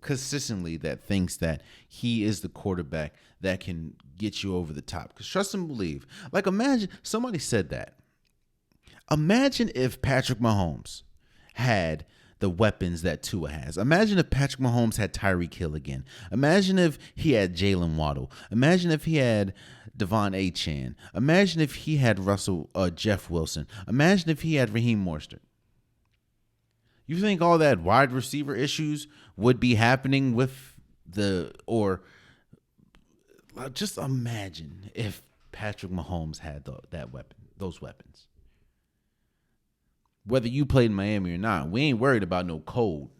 consistently that thinks that he is the quarterback that can get you over the top? Because trust and believe. Like, imagine, somebody said that. Imagine if Patrick Mahomes had the weapons that Tua has. Imagine if Patrick Mahomes had Tyreek Hill again. Imagine if he had Jalen Waddle. Imagine if he had Devon Achane. Imagine if he had Jeff Wilson. Imagine if he had Raheem Mostert. You think all that wide receiver issues would be happening with just imagine if Patrick Mahomes had those weapons. Whether you played in Miami or not, we ain't worried about no cold.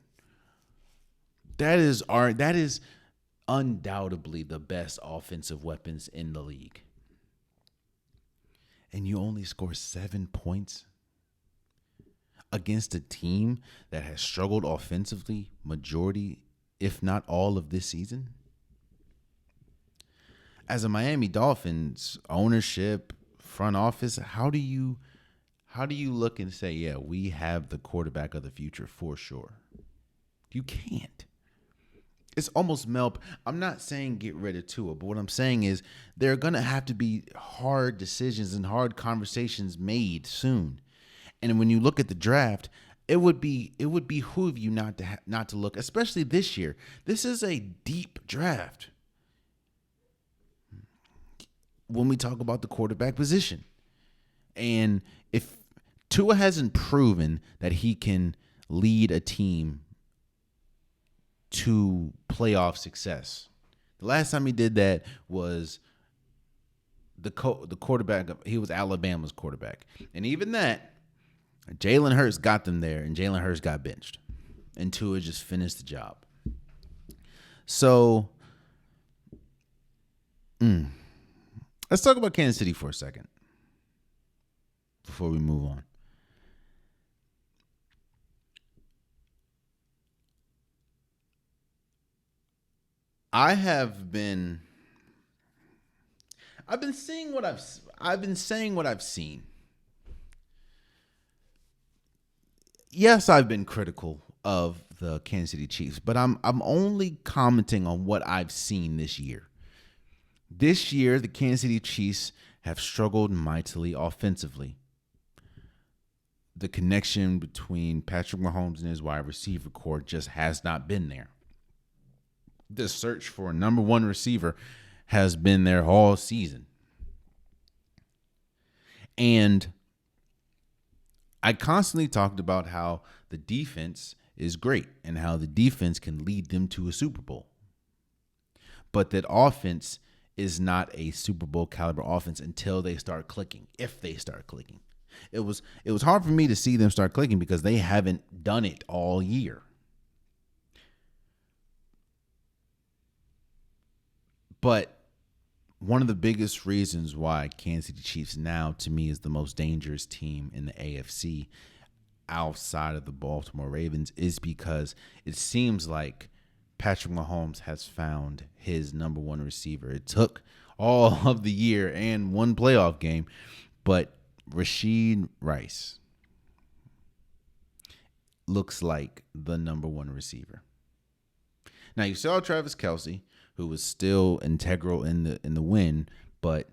That is undoubtedly the best offensive weapons in the league. And you only score 7 points against a team that has struggled offensively majority, if not all, of this season? As a Miami Dolphins ownership, front office, how do you look and say, yeah, we have the quarterback of the future for sure? You can't. It's almost I'm not saying get rid of Tua, but what I'm saying is there are going to have to be hard decisions and hard conversations made soon. And when you look at the draft, it would behoove you not to look, especially this year. This is a deep draft when we talk about the quarterback position. And if Tua hasn't proven that he can lead a team to playoff success, the last time he did that was the quarterback. He was Alabama's quarterback. And even that, Jalen Hurts got them there, and Jalen Hurts got benched. And Tua just finished the job. So Let's talk about Kansas City for a second before we move on. I've been saying what I've seen. Yes, I've been critical of the Kansas City Chiefs, but I'm only commenting on what I've seen this year. This year, the Kansas City Chiefs have struggled mightily offensively. The connection between Patrick Mahomes and his wide receiver core just has not been there. The search for a number one receiver has been there all season. And I constantly talked about how the defense is great and how the defense can lead them to a Super Bowl. But that offense is not a Super Bowl caliber offense until they start clicking, if they start clicking. It was hard for me to see them start clicking because they haven't done it all year. But one of the biggest reasons why Kansas City Chiefs now, to me, is the most dangerous team in the AFC outside of the Baltimore Ravens is because it seems like Patrick Mahomes has found his number one receiver. It took all of the year and one playoff game, but Rashid Rice looks like the number one receiver. Now, you saw Travis Kelce, who was still integral in the win, but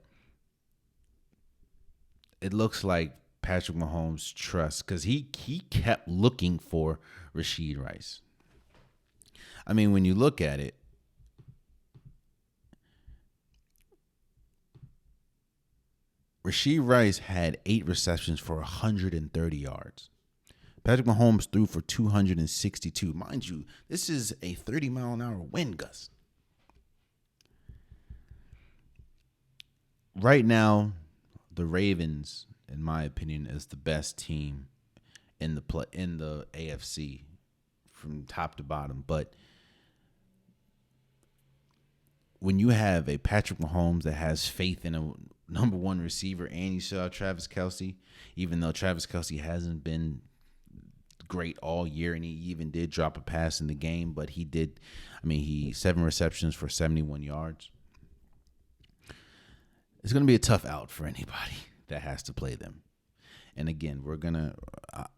it looks like Patrick Mahomes trusts because he kept looking for Rashid Rice. I mean, when you look at it, Rashid Rice had 8 receptions for 130 yards. Patrick Mahomes threw for 262. Mind you, this is a 30-mile-an-hour wind gust. Right now, the Ravens, in my opinion, is the best team in the AFC from top to bottom. But when you have a Patrick Mahomes that has faith in a number one receiver, and you saw Travis Kelce, even though Travis Kelce hasn't been great all year, and he even did drop a pass in the game, but he 7 receptions for 71 yards. It's going to be a tough out for anybody that has to play them. And again,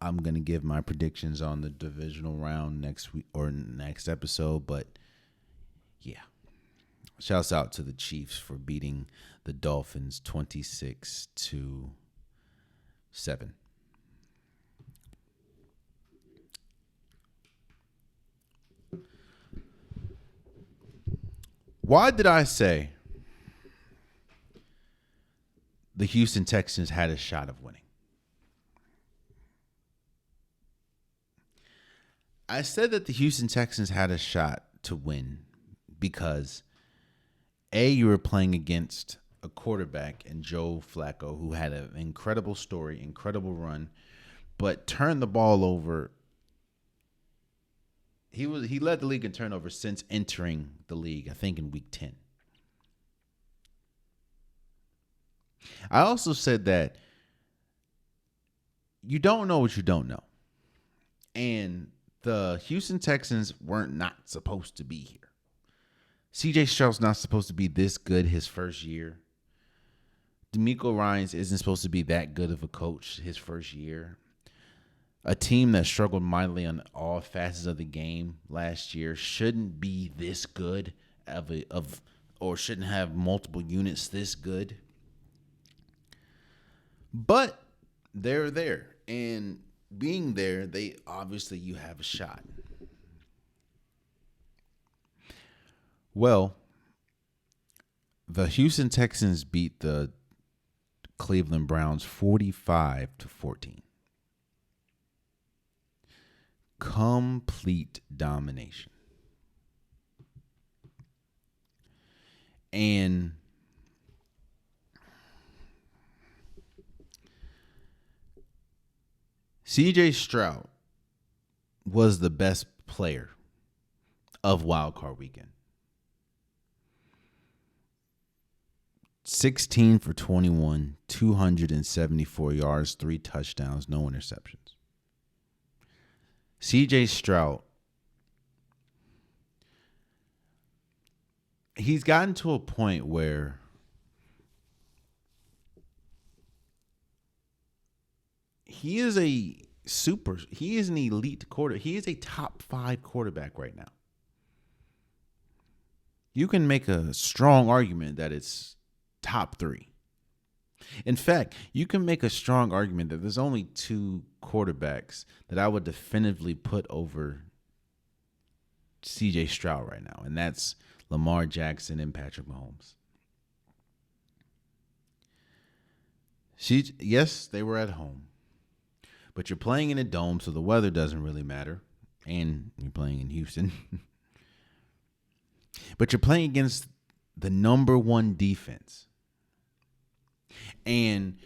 I'm going to give my predictions on the divisional round next week or next episode, but yeah. Shouts out to the Chiefs for beating the Dolphins 26-7. Why did I say the Houston Texans had a shot of winning? I said that the Houston Texans had a shot to win because you were playing against a quarterback in Joe Flacco who had an incredible story, incredible run, but turned the ball over. He led the league in turnovers since entering the league, I think in week 10. I also said that you don't know what you don't know. And the Houston Texans weren't not supposed to be here. CJ Stroud's not supposed to be this good his first year. DeMeco Ryans isn't supposed to be that good of a coach his first year. A team that struggled mightily on all facets of the game last year shouldn't be this good or shouldn't have multiple units this good. But they're there, and being there, you have a shot. Well, the Houston Texans beat the Cleveland Browns 45-14. Complete domination. And CJ Stroud was the best player of Wild Card Weekend. 16 for 21, 274 yards, 3 touchdowns, no interceptions. CJ Stroud, he's gotten to a point where he is an elite quarterback. He is a top 5 quarterback right now. You can make a strong argument that it's top 3. In fact, you can make a strong argument that there's only 2 quarterbacks that I would definitively put over CJ Stroud right now, and that's Lamar Jackson and Patrick Mahomes. Yes, they were at home, but you're playing in a dome, so the weather doesn't really matter, and you're playing in Houston. But you're playing against the number 1 defense. And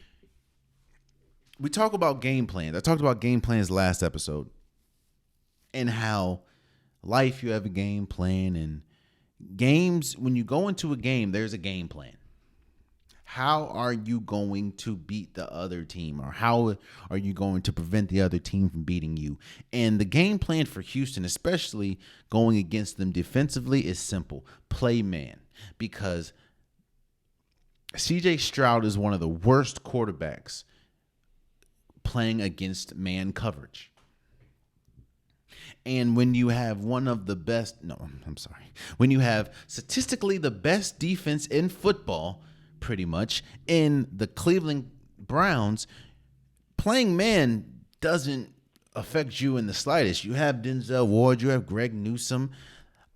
we talk about game plans. I talked about game plans last episode and how life, you have a game plan, and games, when you go into a game, there's a game plan. How are you going to beat the other team, or how are you going to prevent the other team from beating you? And the game plan for Houston, especially going against them defensively, is simple. Play man. Because CJ Stroud is one of the worst quarterbacks playing against man coverage. And when you have when you have statistically the best defense in football, pretty much, in the Cleveland Browns, playing man doesn't affect you in the slightest. You have Denzel Ward, you have Greg Newsome,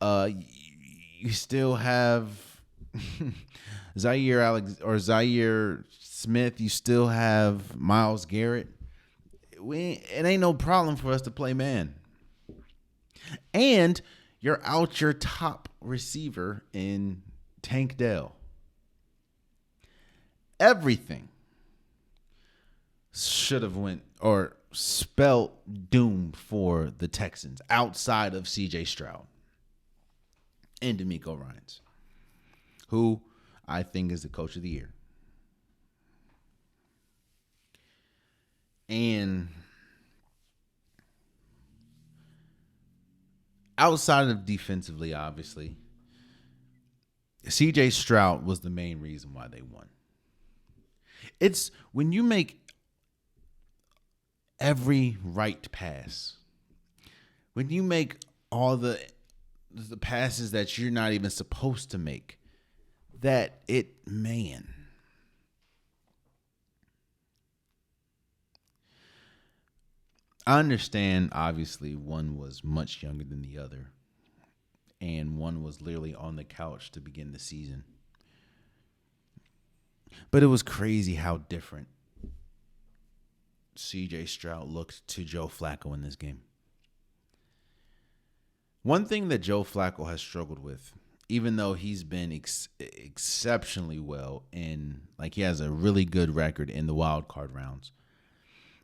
you still have Zaire Smith, you still have Myles Garrett. It ain't no problem for us to play man. And you're out your top receiver in Tank Dell. Everything should have went or spelled doom for the Texans outside of CJ Stroud and DeMeco Ryans, who I think is the coach of the year. And outside of defensively, obviously, CJ Stroud was the main reason why they won. It's when you make every right pass, when you make all the passes that you're not even supposed to make, that I understand, obviously, one was much younger than the other, and one was literally on the couch to begin the season. But it was crazy how different CJ Stroud looked to Joe Flacco in this game. One thing that Joe Flacco has struggled with, even though he's been exceptionally well and he has a really good record in the wild card rounds,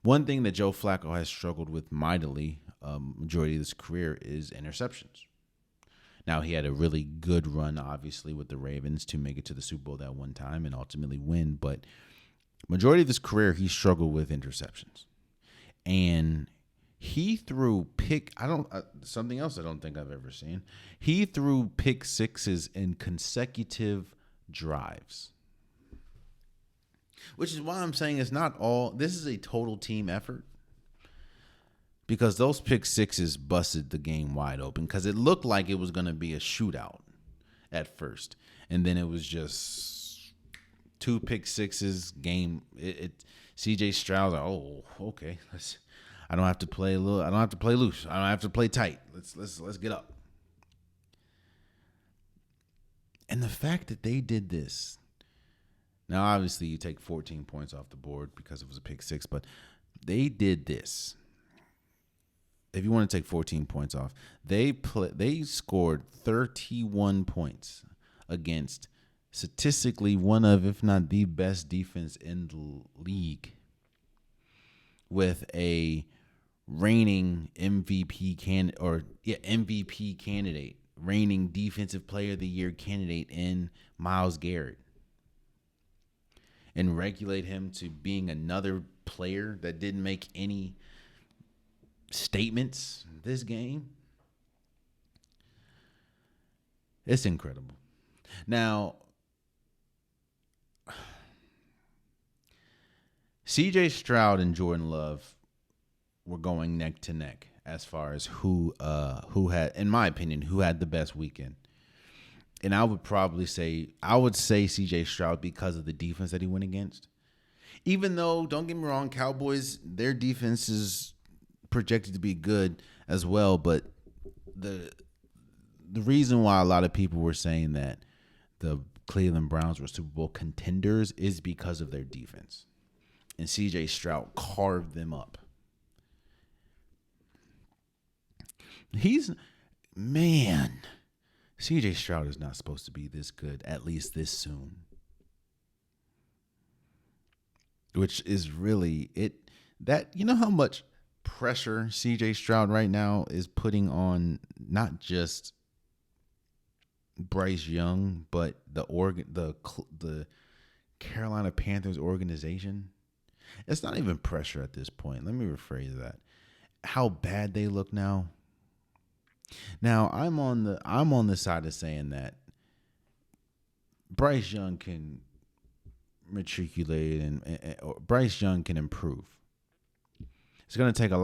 one thing that Joe Flacco has struggled with mightily majority of his career is interceptions. Now, he had a really good run, obviously, with the Ravens to make it to the Super Bowl that one time and ultimately win. But majority of his career, he struggled with interceptions. And he threw something else I don't think I've ever seen. He threw pick sixes in consecutive drives. Which is why I'm saying this is a total team effort. Because those pick sixes busted the game wide open. Because it looked like it was going to be a shootout at first. And then it was just 2 pick sixes game. CJ Stroud, okay. I don't have to play loose. I don't have to play tight. Let's get up. And the fact that they did this. Now, obviously, you take 14 points off the board because it was a pick six. But they did this. If you want to take 14 points off, they scored 31 points against statistically one of, if not the best defense in the league, with a reigning MVP candidate, reigning Defensive Player of the Year candidate in Myles Garrett. and regulate him to being another player that didn't make any statements this game. It's incredible. Now, CJ Stroud and Jordan Love were going neck to neck as far as who had, in my opinion, who had the best weekend. And I would say CJ Stroud because of the defense that he went against. Even though, don't get me wrong, Cowboys, their defense is projected to be good as well, but the reason why a lot of people were saying that the Cleveland Browns were Super Bowl contenders is because of their defense. And CJ Stroud carved them up. CJ Stroud is not supposed to be this good, at least this soon. Which is really you know how much pressure CJ Stroud right now is putting on not just Bryce Young, but the Carolina Panthers organization. It's not even pressure at this point. Let me rephrase that. How bad they look now. Now, I'm on the side of saying that Bryce Young can matriculate and Bryce Young can improve. It's going to take a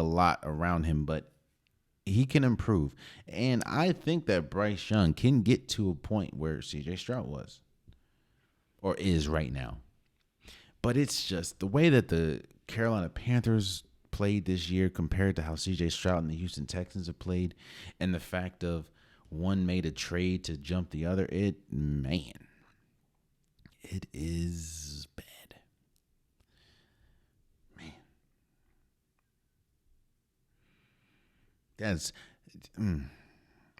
lot around him, but he can improve. And I think that Bryce Young can get to a point where CJ Stroud was or is right now. But it's just the way that the Carolina Panthers played this year compared to how CJ Stroud and the Houston Texans have played, and the fact of one made a trade to jump the other, it is bad. Man.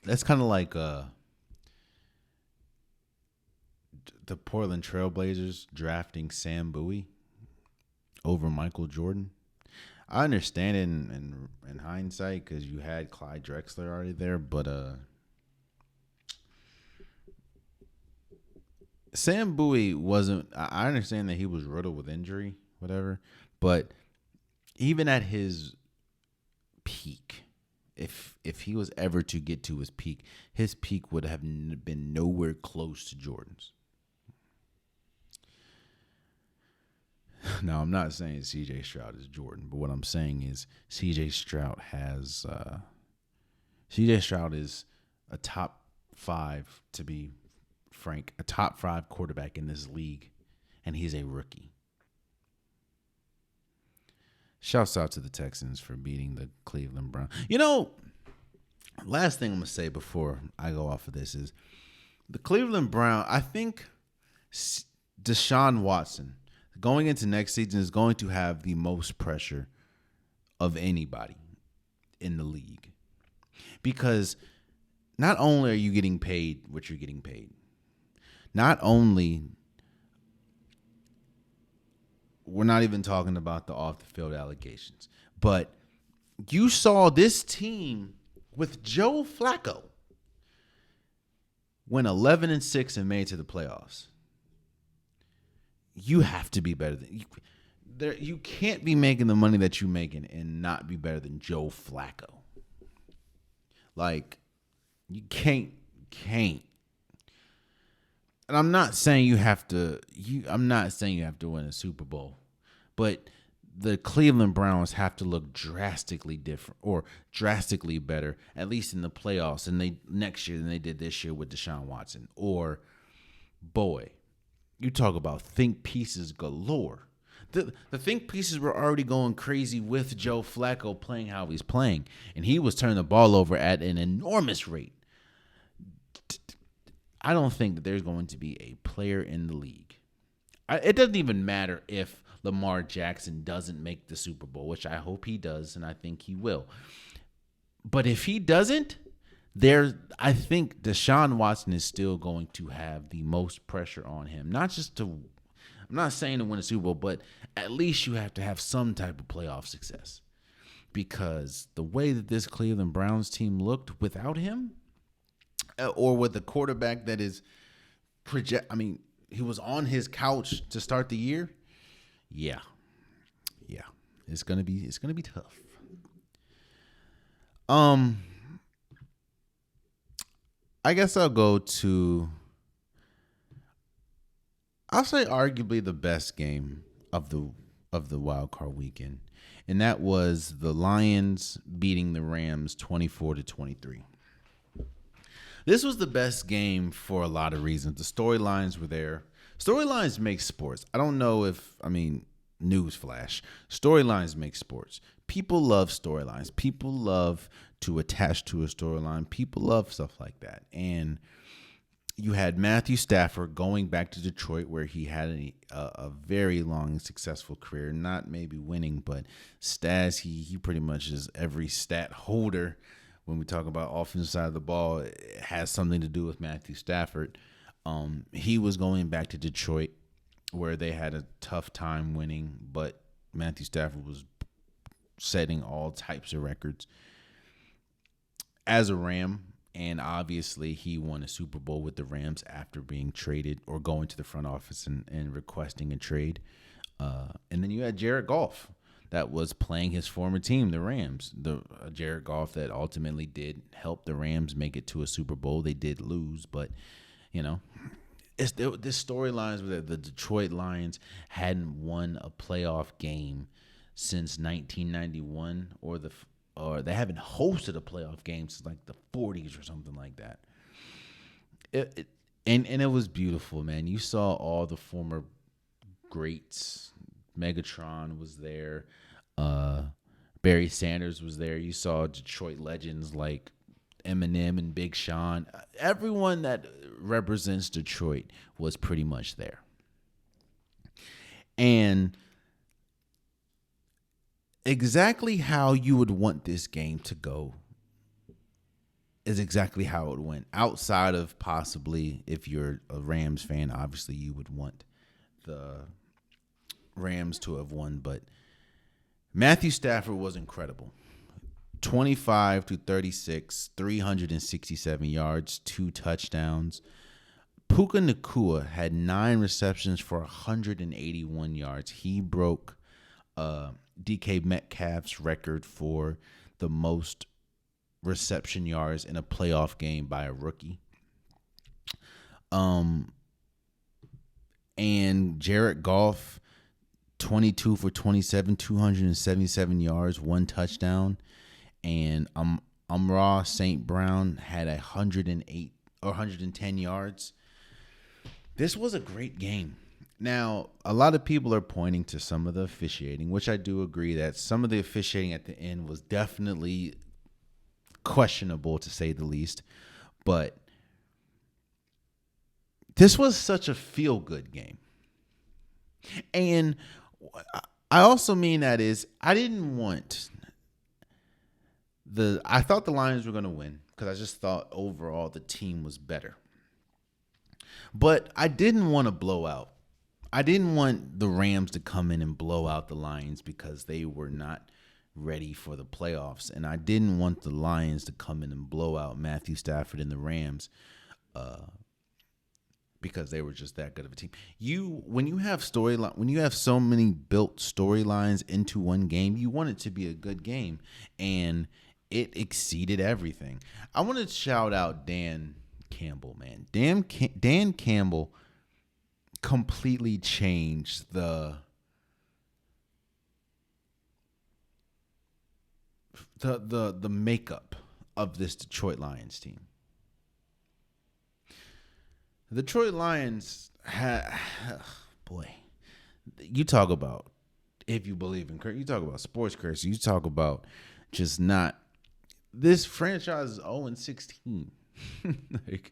That's kind of like the Portland Trailblazers drafting Sam Bowie over Michael Jordan. I understand it in hindsight because you had Clyde Drexler already there, but Sam Bowie wasn't. I understand that he was riddled with injury, whatever, but even at his peak, if he was ever to get to his peak would have been nowhere close to Jordan's. Now, I'm not saying CJ Stroud is Jordan, but what I'm saying is CJ Stroud is a top 5, to be frank, a top 5 quarterback in this league, and he's a rookie. Shouts out to the Texans for beating the Cleveland Browns. Last thing I'm going to say before I go off of this is the Cleveland Browns, I think Deshaun Watson, going into next season, is going to have the most pressure of anybody in the league. Because not only are you getting paid what you're getting paid, not only, we're not even talking about the off-the-field allegations, but you saw this team with Joe Flacco went 11-6 and made it to the playoffs. You have to be better than you can't be making the money that you're making and not be better than Joe Flacco. Like, you can't. And I'm not saying you have to win a Super Bowl, but the Cleveland Browns have to look drastically different or drastically better, at least in the playoffs, next year than they did this year with Deshaun Watson. Or, boy, you talk about think pieces galore. The think pieces were already going crazy with Joe Flacco playing how he's playing, and he was turning the ball over at an enormous rate. I don't think that there's going to be a player in the league. It doesn't even matter if Lamar Jackson doesn't make the Super Bowl, which I hope he does, and I think he will. But if he doesn't, I think Deshaun Watson is still going to have the most pressure on him. I'm not saying to win a Super Bowl, but at least you have to have some type of playoff success. Because the way that this Cleveland Browns team looked without him, or with a quarterback that is he was on his couch to start the year. Yeah. Yeah. It's gonna be tough. I guess I'll say arguably the best game of the wild card weekend. And that was the Lions beating the Rams 24-23. This was the best game for a lot of reasons. The storylines were there. Storylines make sports. I don't know newsflash. Storylines make sports. People love storylines. People love to attach to a storyline. People love stuff like that. And you had Matthew Stafford going back to Detroit, where he had a very long and successful career. Not maybe winning, but stats. He pretty much is every stat holder. When we talk about offensive side of the ball, it has something to do with Matthew Stafford. He was going back to Detroit, where they had a tough time winning, but Matthew Stafford was setting all types of records as a Ram. And obviously, he won a Super Bowl with the Rams after being traded or going to the front office and requesting a trade. And then you had Jared Goff that was playing his former team, the Rams. The Jared Goff that ultimately did help the Rams make it to a Super Bowl. They did lose, but, this storylines where the Detroit Lions hadn't won a playoff game since 1991, or they haven't hosted a playoff game since like the 40s or something like that. And it was beautiful, man. You saw all the former greats. Megatron was there. Barry Sanders was there. You saw Detroit legends like Eminem and Big Sean. Everyone that represents Detroit was pretty much there. And exactly how you would want this game to go is exactly how it went. Outside of possibly, if you're a Rams fan, obviously you would want the Rams to have won, but Matthew Stafford was incredible. 25-36, 367 yards, 2 touchdowns. Puka Nacua had 9 receptions for 181 yards. He broke DK Metcalf's record for the most reception yards in a playoff game by a rookie. And Jared Goff, 22 for 27, 277 yards, 1 touchdown. And Amon-Ra St. Brown had 108 or 110 yards. This was a great game. Now, a lot of people are pointing to some of the officiating, which I do agree that some of the officiating at the end was definitely questionable, to say the least. But this was such a feel-good game. And I also mean that is, I thought the Lions were going to win because I just thought overall the team was better. But I didn't want to blow out. I didn't want the Rams to come in and blow out the Lions because they were not ready for the playoffs. And I didn't want the Lions to come in and blow out Matthew Stafford and the Rams because they were just that good of a team. When you have so many built storylines into one game, you want it to be a good game. And it exceeded everything. I want to shout out Dan Campbell, man. Dan Campbell completely changed the makeup of this Detroit Lions team. The Detroit Lions you talk about, if you believe in curse, you talk about sports curse, you talk about just not. This franchise is 0-16. Like,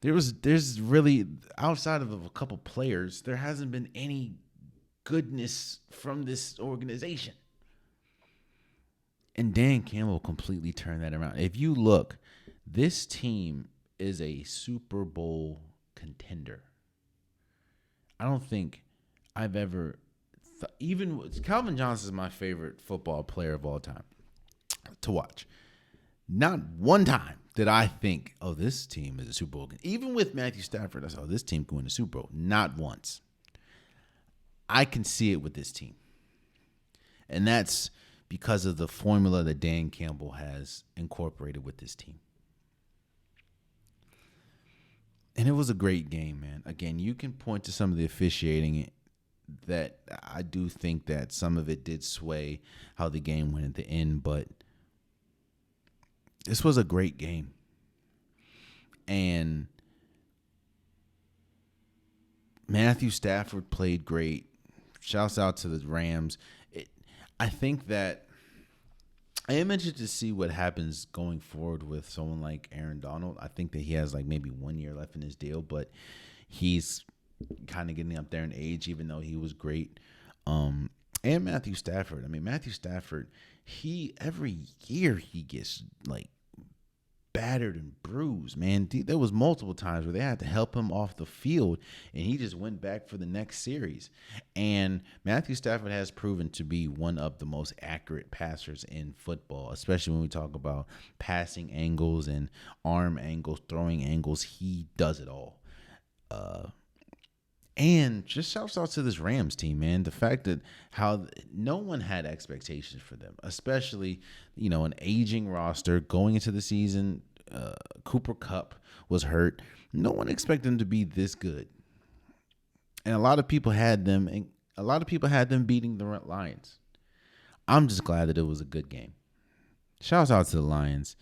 there's really, outside of a couple players, there hasn't been any goodness from this organization. And Dan Campbell completely turned that around. If you look, this team is a Super Bowl contender. I don't think I've ever, even Calvin Johnson is my favorite football player of all time to watch. Not one time did I think, oh, this team is a Super Bowl. Even with Matthew Stafford, I said, oh, this team can win the Super Bowl. Not once. I can see it with this team. And that's because of the formula that Dan Campbell has incorporated with this team. And it was a great game, man. Again, you can point to some of the officiating that I do think that some of it did sway how the game went at the end, but this was a great game. And Matthew Stafford played great. Shouts out to the Rams. I think that I am interested to see what happens going forward with someone like Aaron Donald. I think that he has like maybe 1 year left in his deal, but he's kind of getting up there in age, even though he was great. And Matthew Stafford. I mean, Matthew Stafford, every year he gets like battered and bruised, man. There was multiple times where they had to help him off the field, and he just went back for the next series. And Matthew Stafford has proven to be one of the most accurate passers in football, especially when we talk about passing angles and arm angles, throwing angles. He does it all. And just shouts out to this Rams team, man. The fact that how no one had expectations for them, especially, an aging roster going into the season. Cooper Kupp was hurt. No one expected them to be this good. And a lot of people had them beating the Lions. I'm just glad that it was a good game. Shouts out to the Lions.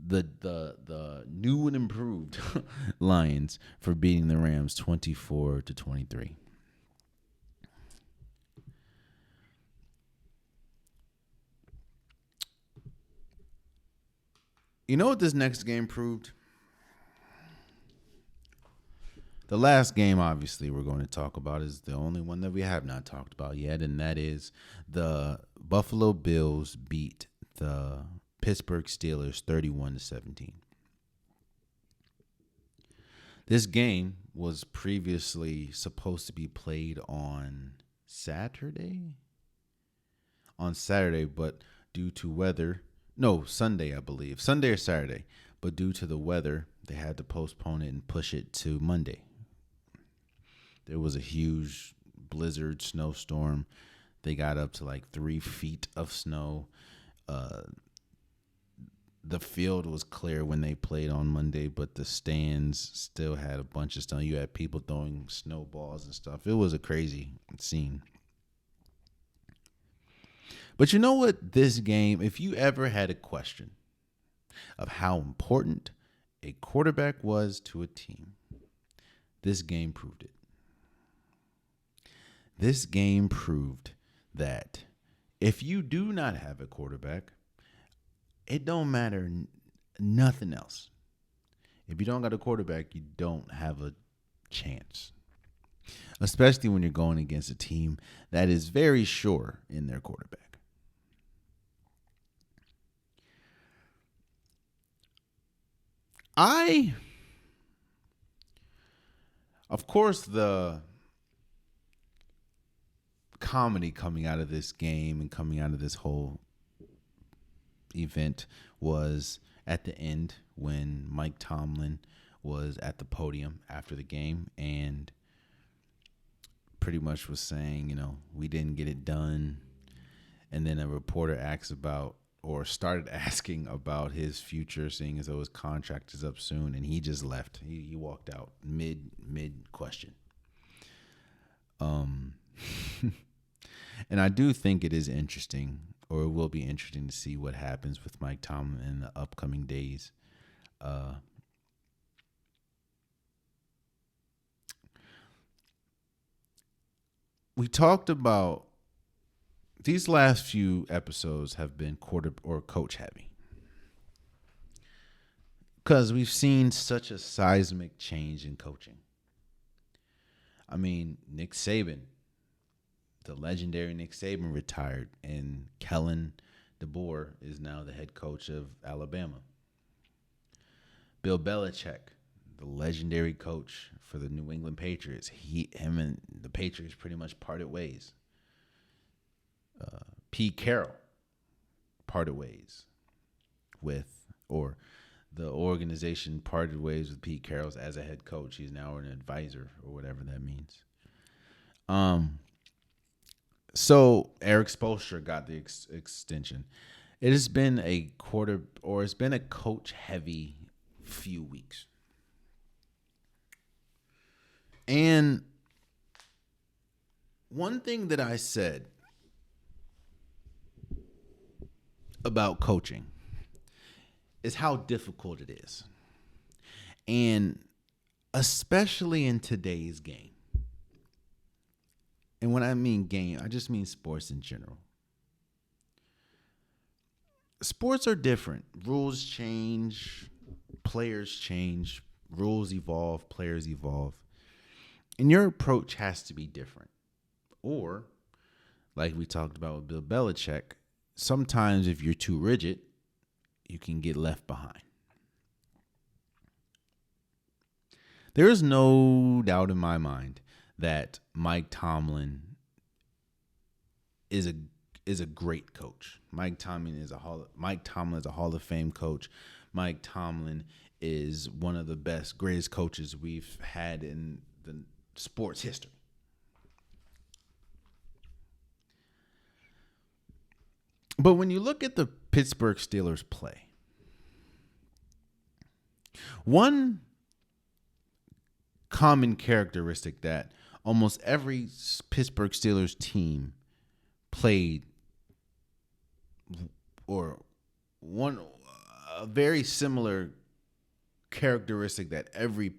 The new and improved Lions for beating the Rams 24-23. You know what this next game proved? The last game, obviously, we're going to talk about is the only one that we have not talked about yet, and that is the Buffalo Bills beat the Pittsburgh Steelers 31-17. This game was previously supposed to be played on Saturday, but due to weather, Sunday, I believe, Sunday or Saturday, but due to the weather, they had to postpone it and push it to Monday. There was a huge blizzard, snowstorm. They got up to like 3 feet of snow. The field was clear when they played on Monday, but the stands still had a bunch of snow. You had people throwing snowballs and stuff. It was a crazy scene. But you know what? This game, if you ever had a question of how important a quarterback was to a team, this game proved it. This game proved that if you do not have a quarterback, it don't matter nothing else. If you don't got a quarterback, you don't have a chance. Especially when you're going against a team that is very sure in their quarterback. Of course, the comedy coming out of this game and coming out of this whole event was at the end when Mike Tomlin was at the podium after the game and pretty much was saying, we didn't get it done. And then a reporter started asking about his future, seeing as though his contract is up soon, and he just left. He walked out mid question. And I do think it is interesting, or it will be interesting to see what happens with Mike Tomlin in the upcoming days. We talked about these last few episodes have been quarter or coach heavy because we've seen such a seismic change in coaching. I mean, Nick Saban, the legendary Nick Saban, retired, and Kellen DeBoer is now the head coach of Alabama. Bill Belichick, the legendary coach for the New England Patriots, him and the Patriots pretty much parted ways. Pete Carroll parted ways. with, or the organization parted ways with Pete Carroll as a head coach. He's now an advisor, or whatever that means. So Eric Spoelstra got the extension. It has been it's been a coach heavy few weeks. And one thing that I said about coaching is how difficult it is. And especially in today's game. And when I mean game, I just mean sports in general. Sports are different. Rules change, players change, rules evolve, players evolve. And your approach has to be different. Or, like we talked about with Bill Belichick, sometimes if you're too rigid, you can get left behind. There is no doubt in my mind that Mike Tomlin is a great coach. Mike Tomlin is a Hall of Fame coach. Mike Tomlin is one of the greatest coaches we've had in the sports history. But when you look at the Pittsburgh Steelers play, one common characteristic that almost every Pittsburgh Steelers team played, or a very similar characteristic that every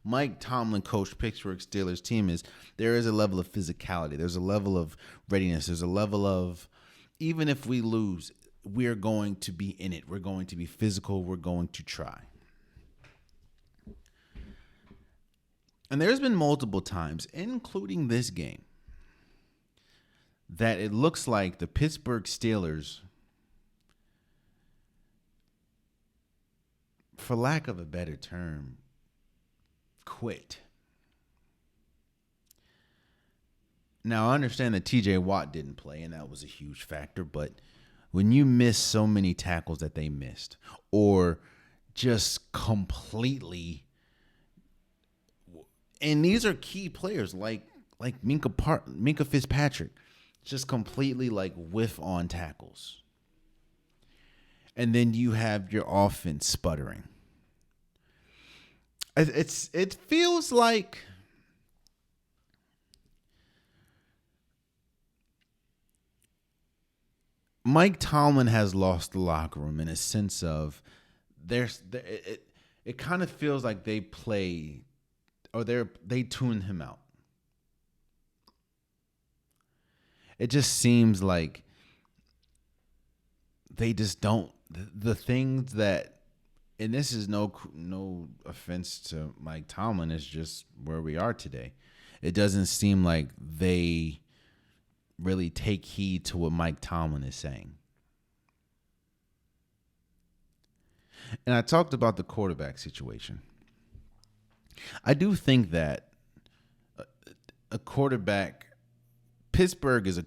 Mike Tomlin coached Pittsburgh Steelers team is, there is a level of physicality. There's a level of readiness. There's a level of, even if we lose, we're going to be in it. We're going to be physical. We're going to try. And there's been multiple times, including this game, that it looks like the Pittsburgh Steelers, for lack of a better term, quit. Now, I understand that TJ Watt didn't play, and that was a huge factor, but when you miss so many tackles that they missed, or just completely, and these are key players like Minka Fitzpatrick, just completely whiff on tackles. And then you have your offense sputtering. It feels like Mike Tomlin has lost the locker room in a sense of it kind of feels like they play, or they tune him out. It just seems like they just don't, the things that, and this is no offense to Mike Tomlin, it's just where we are today. It doesn't seem like they really take heed to what Mike Tomlin is saying. And I talked about the quarterback situation. I do think that a quarterback, Pittsburgh is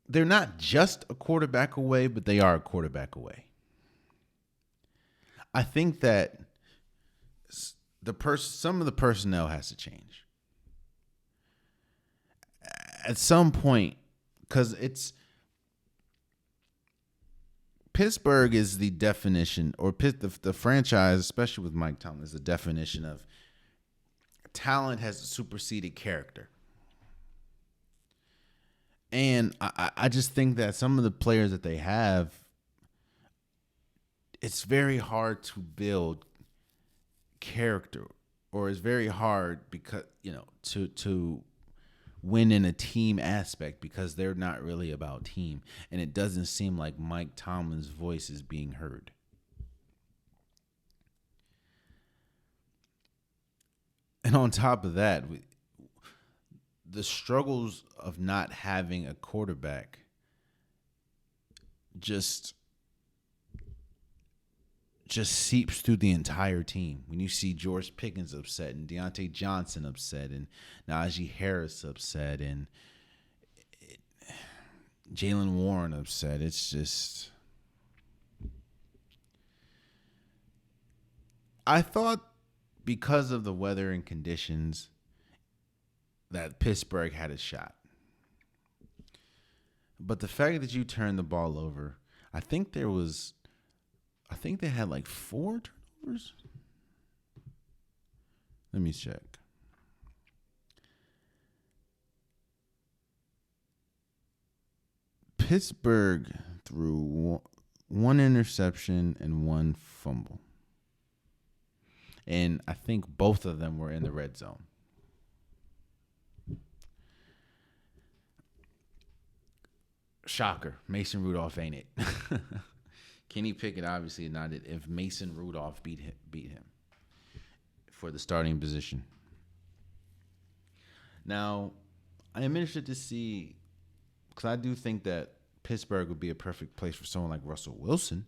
they're not just a quarterback away, but they are a quarterback away. I think that some of the personnel has to change at some point, because Pittsburgh is the definition, or the franchise, especially with Mike Tomlin, is the definition of talent has superseded character. And I just think that some of the players that they have, it's very hard to build character, or it's very hard because, to win in a team aspect, because they're not really about team. And it doesn't seem like Mike Tomlin's voice is being heard. And on top of that, the struggles of not having a quarterback just seeps through the entire team. When you see George Pickens upset, and Deontay Johnson upset, and Najee Harris upset, and Jalen Warren upset, it's just, I thought because of the weather and conditions that Pittsburgh had a shot. But the fact that you turned the ball over, I think they had like 4 turnovers. Let me check. Pittsburgh threw one interception and 1 fumble. And I think both of them were in the red zone. Shocker. Mason Rudolph ain't it. Kenny Pickett obviously not it if Mason Rudolph beat him for the starting position. Now, I am interested to see, because I do think that Pittsburgh would be a perfect place for someone like Russell Wilson.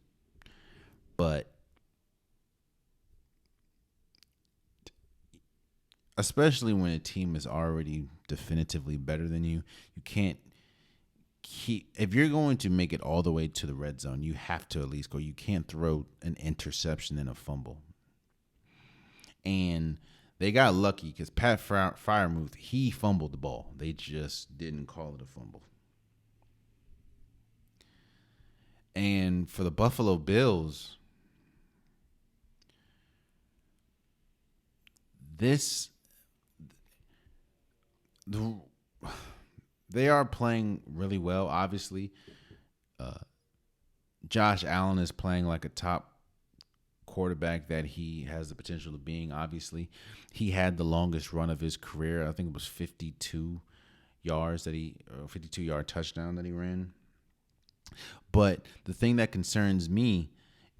But especially when a team is already definitively better than you, you can't if you're going to make it all the way to the red zone, you have to at least go. You can't throw an interception and a fumble. And they got lucky because Pat Freiermuth, he fumbled the ball. They just didn't call it a fumble. And for the Buffalo Bills, they are playing really well, obviously. Josh Allen is playing like a top quarterback that he has the potential of being, obviously. He had the longest run of his career. I think it was 52 yards 52-yard touchdown that he ran. But the thing that concerns me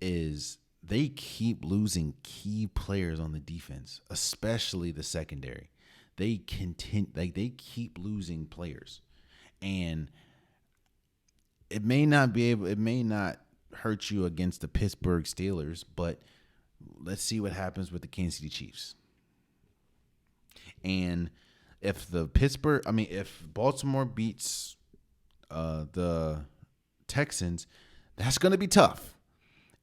is they keep losing key players on the defense, especially the secondary. They keep losing players. And it may not hurt you against the Pittsburgh Steelers, but let's see what happens with the Kansas City Chiefs. And if Baltimore beats the Texans, that's going to be tough.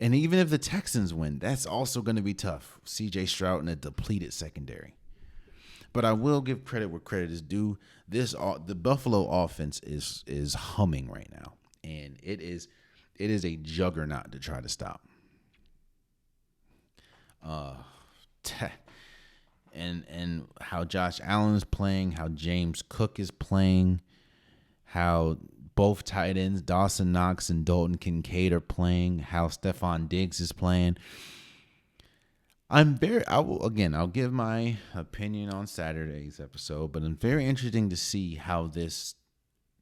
And even if the Texans win, that's also going to be tough. C.J. Stroud and a depleted secondary. But I will give credit where credit is due. The Buffalo offense is humming right now, and it is a juggernaut to try to stop. And how Josh Allen is playing, how James Cook is playing, how both tight ends, Dawson Knox and Dalton Kincaid, are playing, how Stephon Diggs is playing. I'll give my opinion on Saturday's episode, but I'm very interesting to see how this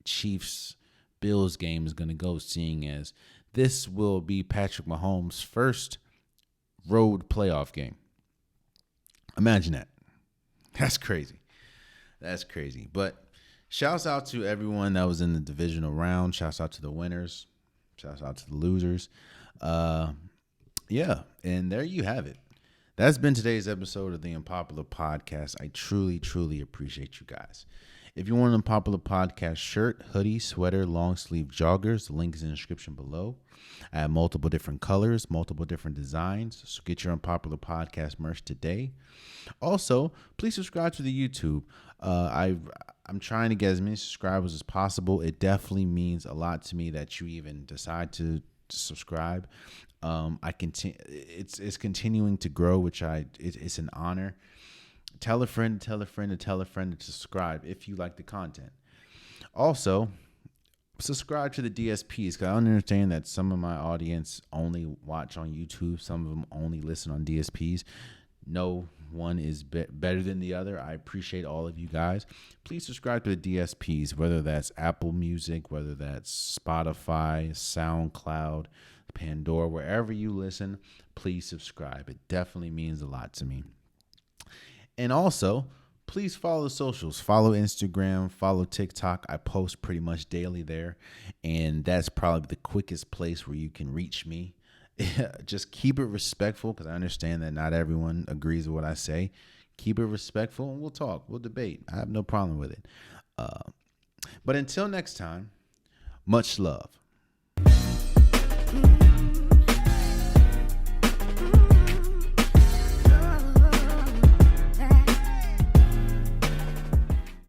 Chiefs-Bills game is going to go, seeing as this will be Patrick Mahomes' first road playoff game. Imagine that. That's crazy. But shouts out to everyone that was in the divisional round. Shouts out to the winners. Shouts out to the losers. Yeah, and there you have it. That's been today's episode of the Unpopular Podcast. I truly, truly appreciate you guys. If you want an Unpopular Podcast shirt, hoodie, sweater, long sleeve joggers, the link is in the description below. I have multiple different colors, multiple different designs. So get your Unpopular Podcast merch today. Also, please subscribe to the YouTube. I'm trying to get as many subscribers as possible. It definitely means a lot to me that you even decide to subscribe. It's continuing to grow, which it's an honor. Tell a friend to subscribe if you like the content. Also, subscribe to the DSPs, because I understand that some of my audience only watch on YouTube. Some of them only listen on DSPs. No one is better than the other. I appreciate all of you guys. Please subscribe to the DSPs, whether that's Apple Music, whether that's Spotify, SoundCloud, Pandora, wherever you listen, please subscribe. It definitely means a lot to me. And also, please follow the socials. Follow Instagram, follow TikTok. I post pretty much daily there, and that's probably the quickest place where you can reach me. Just keep it respectful, because I understand that not everyone agrees with what I say. Keep it respectful, and we'll talk. We'll debate. I have no problem with it. But until next time, much love.